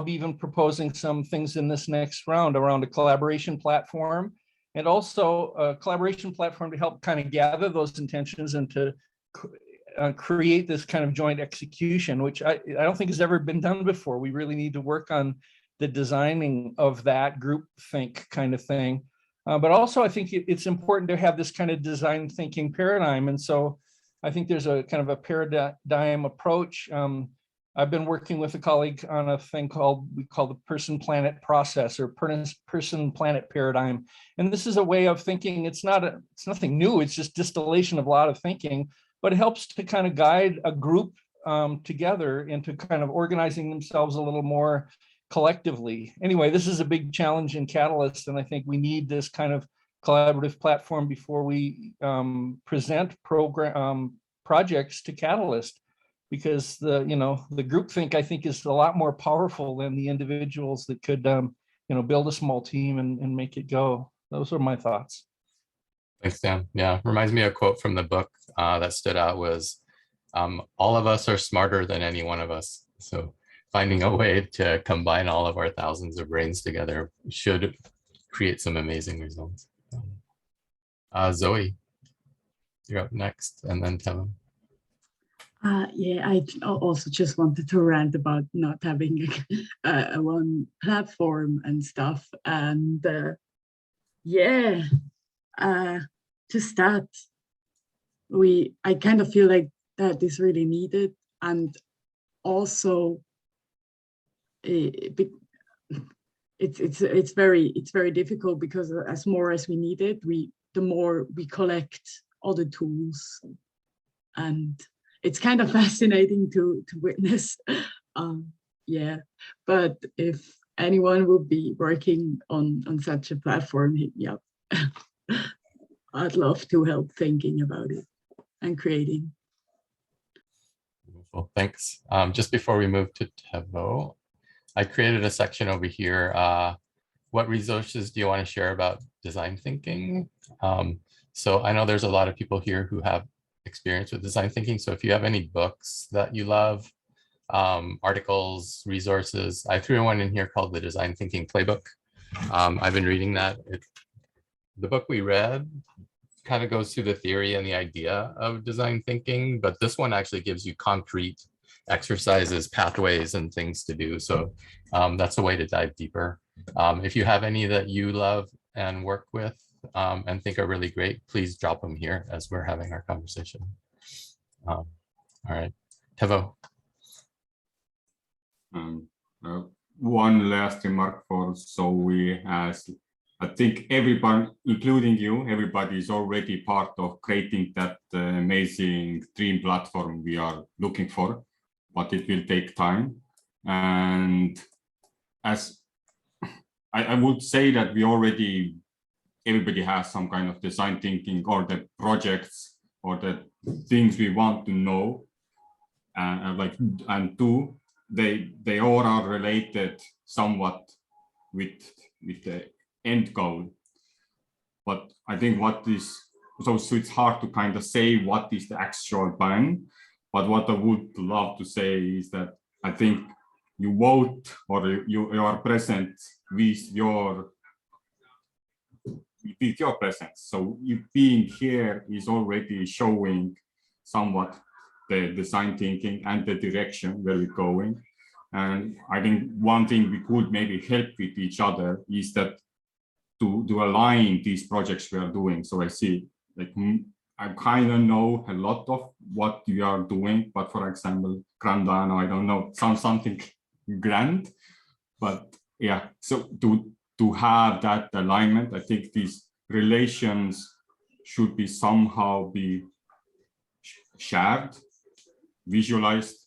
[SPEAKER 1] be even proposing some things in this next round around a collaboration platform, and also a collaboration platform to help kind of gather those intentions and to create this kind of joint execution, which I don't think has ever been done before. We really need to work on the designing of that group think kind of thing. But also, I think it's important to have this kind of design thinking paradigm. And so I think there's a kind of a paradigm approach. I've been working with a colleague on a thing we call the person-planet process, or person-planet paradigm. And this is a way of thinking. It's nothing new. It's just distillation of a lot of thinking, but it helps to kind of guide a group together into kind of organizing themselves a little more collectively. Anyway, this is a big challenge in Catalyst, and I think we need this kind of collaborative platform before we present projects to Catalyst, because the groupthink, I think, is a lot more powerful than the individuals that could build a small team and make it go. Those are my thoughts.
[SPEAKER 2] Thanks, Dan. Yeah, reminds me of a quote from the book that stood out was, all of us are smarter than any one of us. So finding a way to combine all of our thousands of brains together should create some amazing results. Zoe, you're up next, and then Kevin.
[SPEAKER 11] Yeah, I also just wanted to rant about not having a one platform and stuff. And just that I kind of feel like that is really needed. And also it's very difficult, because as we need it, the more we collect other tools, and it's kind of fascinating to witness. But if anyone will be working on such a platform, yeah, I'd love to help thinking about it and creating.
[SPEAKER 2] Cool, thanks. Just before we move to Tevo, I created a section over here. What resources do you want to share about design thinking? So I know there's a lot of people here who have experience with design thinking. So if you have any books that you love, articles, resources, I threw one in here called the Design Thinking Playbook. I've been reading that. The book we read kind of goes through the theory and the idea of design thinking, but this one actually gives you concrete exercises, pathways, and things to do. So that's a way to dive deeper. If you have any that you love and work with and think are really great, please drop them here as we're having our conversation. All right, Tevo.
[SPEAKER 8] One last remark for Zoe, as I think everyone, including you, everybody is already part of creating that amazing dream platform we are looking for, but it will take time. And as I would say that we already, everybody has some kind of design thinking or the projects or the things we want to know and do. They all are related somewhat with the end goal. But I think so it's hard to kind of say what is the actual plan. But what I would love to say is that I think you vote or you are present with your presence. So you being here is already showing somewhat the design thinking and the direction where we're going. And I think one thing we could maybe help with each other is that to align these projects we are doing. So I see, like, I kind of know a lot of what you are doing, but for example, Grandano, I don't know, something grand, but yeah, so to have that alignment, I think these relations should be somehow be shared, visualized,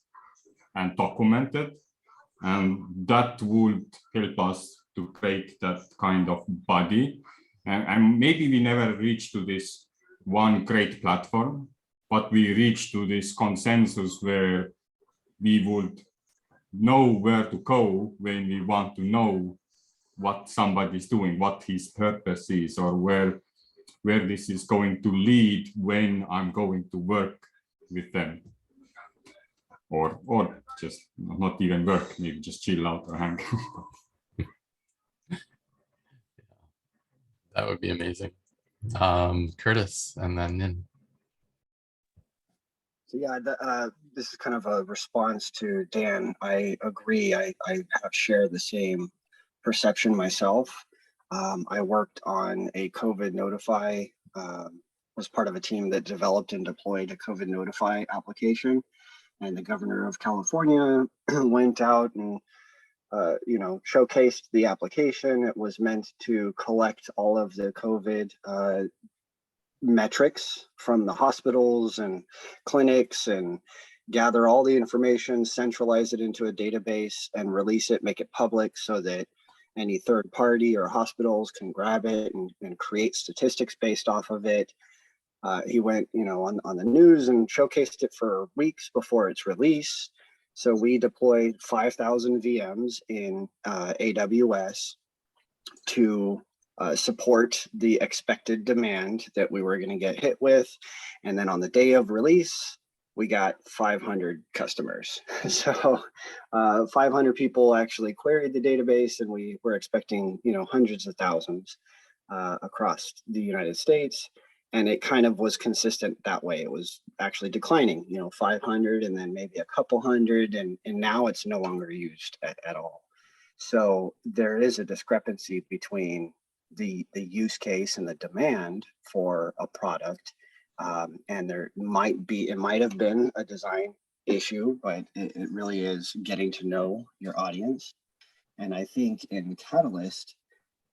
[SPEAKER 8] and documented, and that would help us to create that kind of body. And maybe we never reach to this one great platform, but we reach to this consensus where we would know where to go when we want to know what somebody's doing, what his purpose is, or where this is going to lead when I'm going to work with them. Or just not even work, maybe just chill out or hang.
[SPEAKER 2] That would be amazing. Curtis, and then Nin.
[SPEAKER 4] So yeah, this is kind of a response to Dan. I agree. I have shared the same perception myself. I worked on a COVID Notify, was part of a team that developed and deployed a COVID Notify application. And the governor of California went out and showcased the application. It was meant to collect all of the COVID metrics from the hospitals and clinics and gather all the information, centralize it into a database and release it, make it public so that any third party or hospitals can grab it and create statistics based off of it. He went, on the news and showcased it for weeks before its release. So we deployed 5,000 VMs in AWS to support the expected demand that we were going to get hit with. And then on the day of release, we got 500 customers. So 500 people actually queried the database, and we were expecting, hundreds of thousands across the United States. And it kind of was consistent that way. It was actually declining, 500 and then maybe a couple hundred, and now it's no longer used at all. So there is a discrepancy between the use case and the demand for a product. And it might have been a design issue, but it really is getting to know your audience. And I think in Catalyst,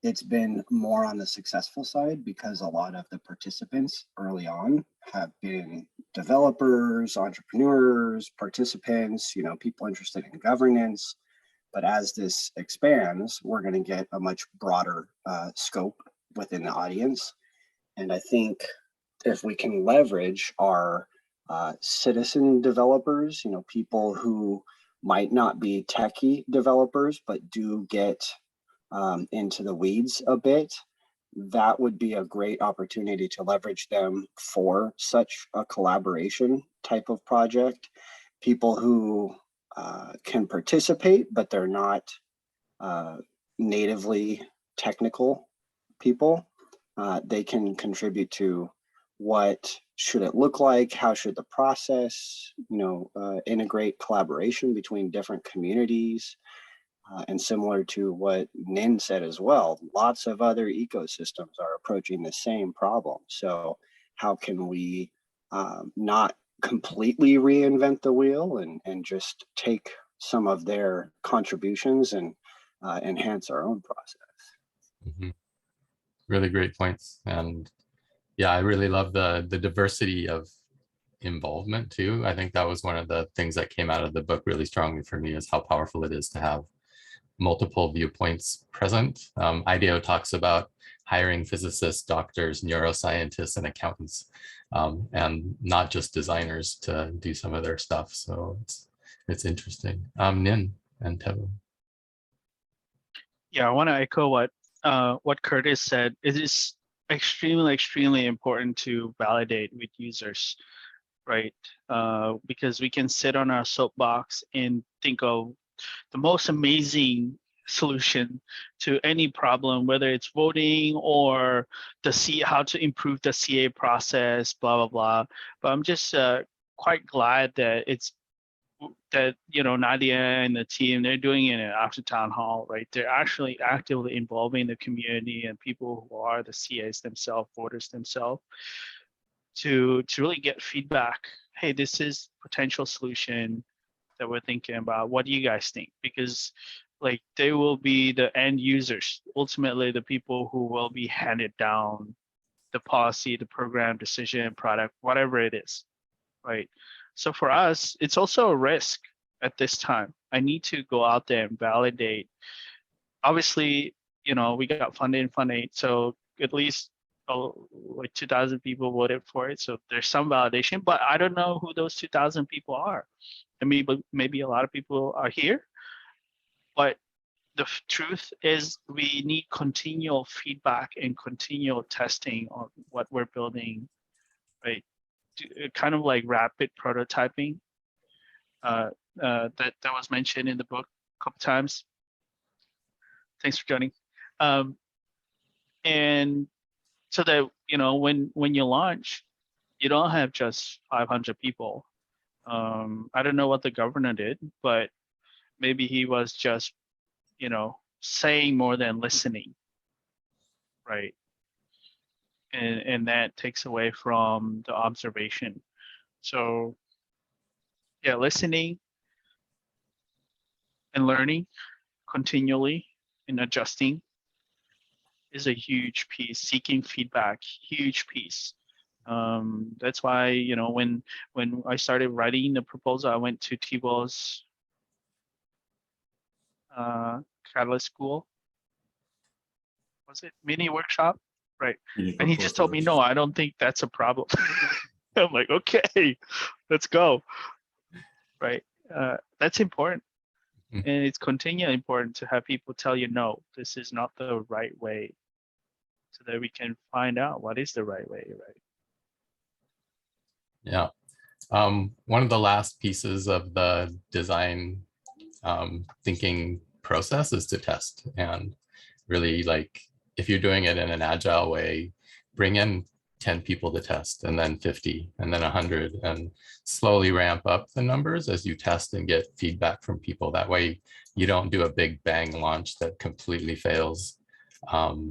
[SPEAKER 4] it's been more on the successful side because a lot of the participants early on have been developers, entrepreneurs, participants, people interested in governance. But as this expands, we're going to get a much broader scope within the audience. And I think if we can leverage our citizen developers, people who might not be techie developers, but do get into the weeds a bit. That would be a great opportunity to leverage them for such a collaboration type of project. People who can participate, but they're not natively technical people. They can contribute to what should it look like, how should the process, integrate collaboration between different communities. And similar to what Nin said as well, lots of other ecosystems are approaching the same problem. So how can we not completely reinvent the wheel and just take some of their contributions and enhance our own process?
[SPEAKER 2] Mm-hmm. Really great points. And yeah, I really love the diversity of involvement too. I think that was one of the things that came out of the book really strongly for me, is how powerful it is to have multiple viewpoints present. IDEO talks about hiring physicists, doctors, neuroscientists, and accountants, and not just designers to do some of their stuff. So it's interesting. Nin and Tevo.
[SPEAKER 7] Yeah, I want to echo what Curtis said. It is extremely important to validate with users, right? Because we can sit on our soapbox and think of the most amazing solution to any problem, whether it's voting or how to improve the CA process, blah blah blah. But I'm just quite glad that Nadia and the team, they're doing it after town hall, right? They're actually actively involving the community and people who are the CAs themselves, voters themselves, to really get feedback. Hey, this is potential solution that we're thinking about. What do you guys think? Because they will be the end users, ultimately the people who will be handed down the policy, the program, decision, product, whatever it is, right? So for us, it's also a risk at this time. I need to go out there and validate. Obviously, we got funded in Fund 8, so at least 2,000 people voted for it. So there's some validation, but I don't know who those 2,000 people are. I mean, maybe a lot of people are here, but the truth is we need continual feedback and continual testing on what we're building, right? Kind of like rapid prototyping that was mentioned in the book a couple times. Thanks for joining. And so that, when you launch, you don't have just 500 people. I don't know what the governor did, but maybe he was just, saying more than listening, right? And that takes away from the observation. So yeah, listening and learning continually and adjusting is a huge piece. Seeking feedback, huge piece. That's why, when I started writing the proposal, I went to Thibault's Catalyst School. Was it mini workshop? Right. And he just told me, no, I don't think that's a problem. I'm like, okay, let's go. Right. That's important. And it's continually important to have people tell you, no, this is not the right way, so that we can find out what is the right way, right?
[SPEAKER 2] Yeah. One of the last pieces of the design thinking process is to test, and really, if you're doing it in an agile way, bring in 10 people to test, and then 50, and then 100, and slowly ramp up the numbers as you test and get feedback from people. That way you don't do a big bang launch that completely fails.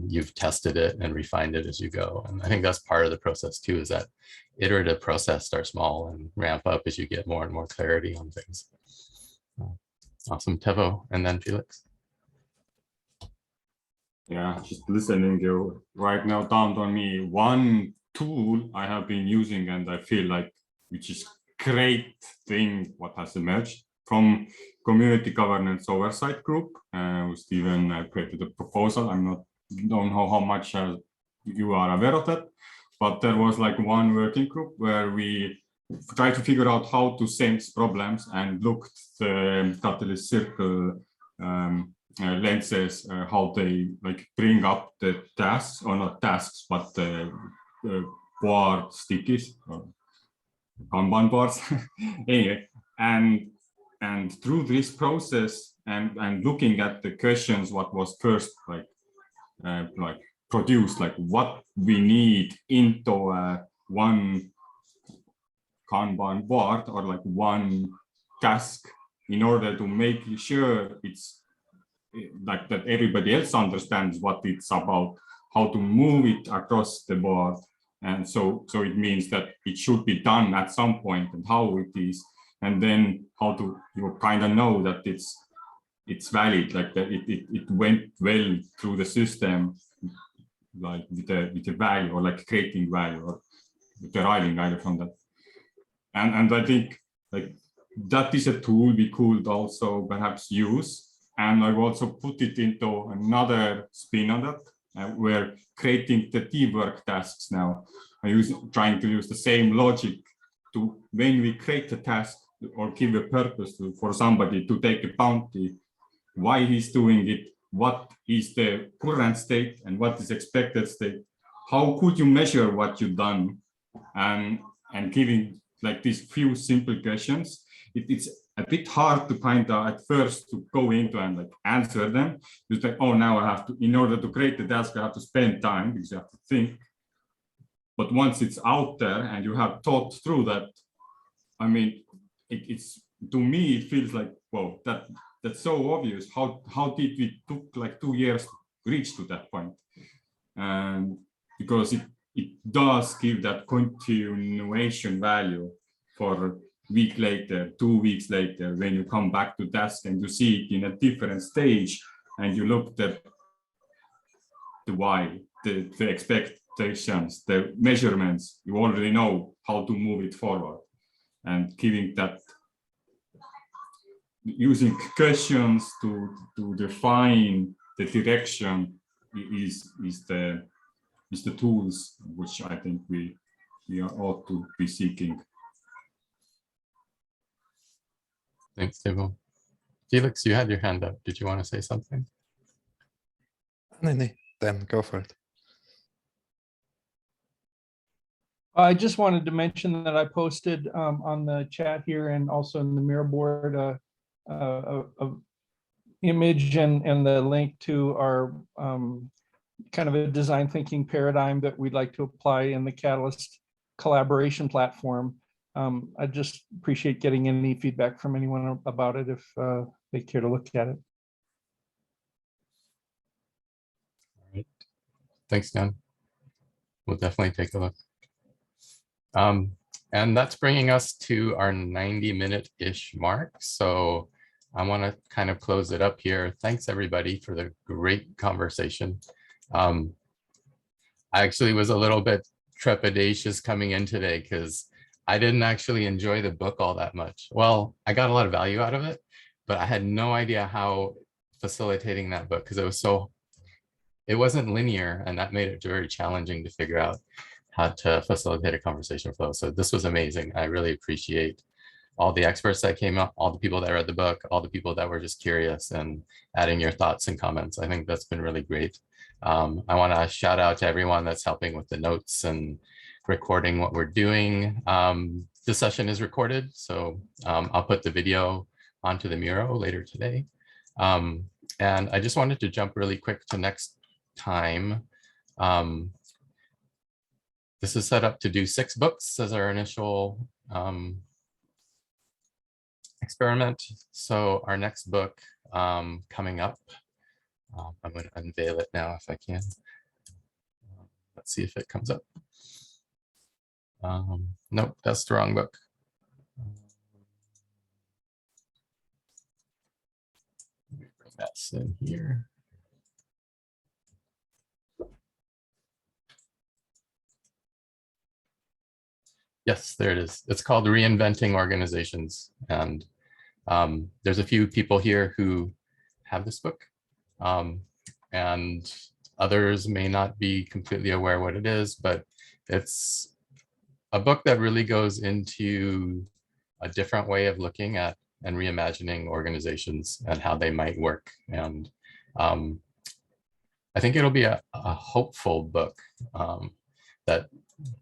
[SPEAKER 2] You've tested it and refined it as you go. And I think that's part of the process too, is that iterative process. Start small and ramp up as you get more and more clarity on things. Awesome. Tevo, and then Felix.
[SPEAKER 8] Yeah, just listening right now dawned on me one tool I have been using, and I feel like which is great thing what has emerged from community governance oversight group. Stephen created a proposal. Don't know how much you are aware of that, but there was one working group where we try to figure out how to sense problems and looked the catalyst circle lenses, how they like bring up the tasks, or not tasks, but the board stickies or Kanban boards. Anyway, and through this process and looking at the questions, what was first like produced, like what we need into one Kanban board or like one task in order to make sure it's like that everybody else understands what it's about, how to move it across the board. And so it means that it should be done at some point and how it is, and then how to kind of know that it's valid, like that it went well through the system, like with the value, or like creating value or deriving value from that. And I think like that is a tool we could also perhaps use. And I've also put it into another spin on that, where creating the teamwork tasks now. Trying to use the same logic to when we create a task or give a purpose for somebody to take a bounty, why he's doing it, what is the current state and what is expected state. How could you measure what you've done? And giving like these few simple questions, it's a bit hard to kind of at first to go into and like answer them. It's like, oh, now I have to, in order to create the task, I have to spend time because you have to think. But once it's out there and you have thought through that, I mean, it's to me, it feels like, whoa, that's so obvious. How did we took like 2 years to reach to that point? And because it does give that continuation value for a week later, 2 weeks later, when you come back to task and you see it in a different stage and you look at the why, the expectations, the measurements, you already know how to move it forward. And giving that, using questions to define the direction is the tools which I think we ought to be seeking.
[SPEAKER 2] Thanks, Timo. Felix, you had your hand up. Did you want to say something?
[SPEAKER 12] No, then go for it.
[SPEAKER 1] I just wanted to mention that I posted on the chat here and also in the Miro board a image and the link to our kind of a design thinking paradigm that we'd like to apply in the Catalyst collaboration platform. I just appreciate getting any feedback from anyone about it if they care to look at it.
[SPEAKER 2] All right. Thanks, Dan. We'll definitely take a look. And that's bringing us to our 90-minute-ish mark. So I want to kind of close it up here. Thanks, everybody, for the great conversation. I actually was a little bit trepidatious coming in today because I didn't actually enjoy the book all that much. Well, I got a lot of value out of it, but I had no idea how facilitating that book, because it wasn't linear, and that made it very challenging to figure out how to facilitate a conversation flow. So this was amazing. I really appreciate all the experts that came up, all the people that read the book, all the people that were just curious and adding your thoughts and comments. I think that's been really great. I want to shout out to everyone that's helping with the notes and recording what we're doing. This session is recorded, so I'll put the video onto the Miro later today. And I just wanted to jump really quick to next time. This is set up to do 6 books as our initial experiment. So our next book coming up, I'm going to unveil it now if I can. Let's see if it comes up. Nope, that's the wrong book. Let me bring that in here. Yes, there it is. It's called Reinventing Organizations. And there's a few people here who have this book. And others may not be completely aware what it is, but it's a book that really goes into a different way of looking at and reimagining organizations and how they might work. And I think it'll be a hopeful book that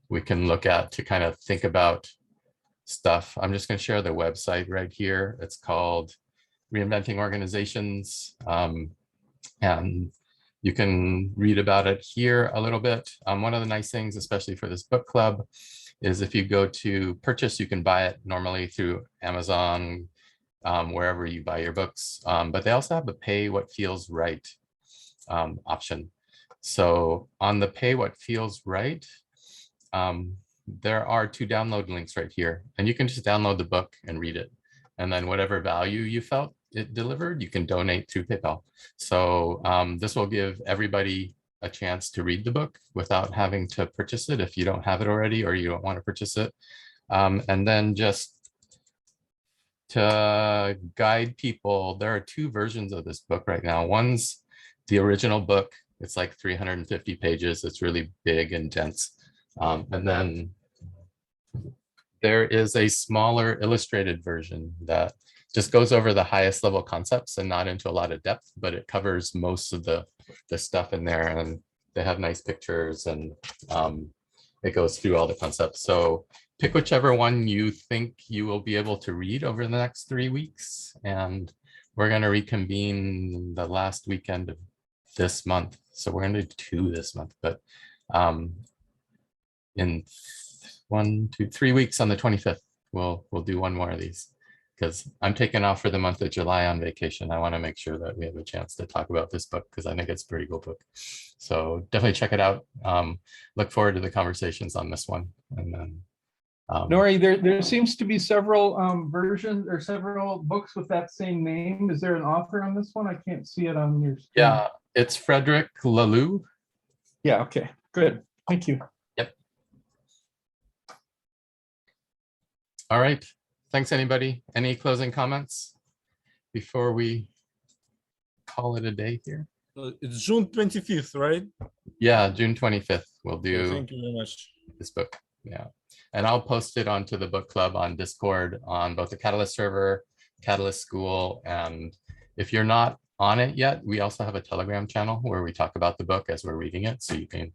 [SPEAKER 2] we can look at to kind of think about stuff. I'm just going to share the website right here. It's called Reinventing Organizations. And you can read about it here a little bit. One of the nice things, especially for this book club, is if you go to purchase, you can buy it normally through Amazon, wherever you buy your books. But they also have a pay what feels right option. So on the pay what feels right, there are 2 download links right here, and you can just download the book and read it. And then whatever value you felt it delivered, you can donate through PayPal. So this will give everybody a chance to read the book without having to purchase it if you don't have it already or you don't want to purchase it. And then just to guide people, there are 2 versions of this book right now. One's the original book. It's like 350 pages. It's really big and dense. And then there is a smaller illustrated version that just goes over the highest level concepts and not into a lot of depth, but it covers most of the stuff in there, and they have nice pictures, and it goes through all the concepts. So pick whichever one you think you will be able to read over the next 3 weeks. And we're going to reconvene the last weekend of this month. So we're going to do 2 this month, but in 1, 2, 3 weeks on the 25th, we'll do 1 more of these, because I'm taking off for the month of July on vacation. I want to make sure that we have a chance to talk about this book because I think it's a pretty cool book. So definitely check it out. Look forward to the conversations on this one. And then
[SPEAKER 1] Nori, there seems to be several versions or several books with that same name. Is there an author on this one? I can't see it on your screen.
[SPEAKER 2] Yeah, it's Frederick Laloux.
[SPEAKER 1] Yeah, okay, good. Thank you.
[SPEAKER 2] Yep. All right. Thanks, anybody. Any closing comments before we call it a day here?
[SPEAKER 5] It's June 25th, right?
[SPEAKER 2] Yeah, June 25th. We'll do
[SPEAKER 5] Thank you very much.
[SPEAKER 2] this book. Yeah. And I'll post it onto the book club on Discord on both the Catalyst server, Catalyst School. And if you're not on it yet, we also have a Telegram channel where we talk about the book as we're reading it. So you can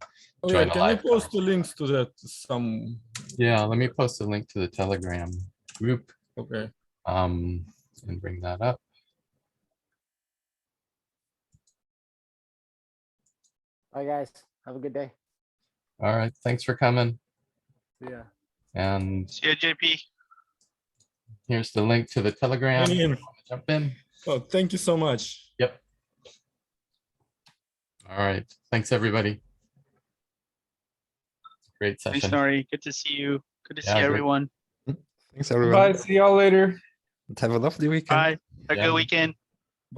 [SPEAKER 2] join the
[SPEAKER 5] Can
[SPEAKER 2] live
[SPEAKER 5] you post the links to that?
[SPEAKER 2] Yeah, let me post a link to the Telegram group.
[SPEAKER 5] Okay.
[SPEAKER 2] And bring that up.
[SPEAKER 9] Bye, guys. Have a good day.
[SPEAKER 2] All right. Thanks for coming.
[SPEAKER 9] Yeah.
[SPEAKER 2] And
[SPEAKER 7] see you, JP.
[SPEAKER 2] Here's the link to the Telegram. Jump in.
[SPEAKER 5] Oh, thank you so much.
[SPEAKER 2] Yep. All right. Thanks, everybody. Great session.
[SPEAKER 7] Thanks, Nori. Good to see you. Good to see
[SPEAKER 2] great.
[SPEAKER 7] everyone.
[SPEAKER 12] Thanks, everyone.
[SPEAKER 1] Bye. See y'all later.
[SPEAKER 12] Have a lovely weekend.
[SPEAKER 7] Bye. Have a good weekend.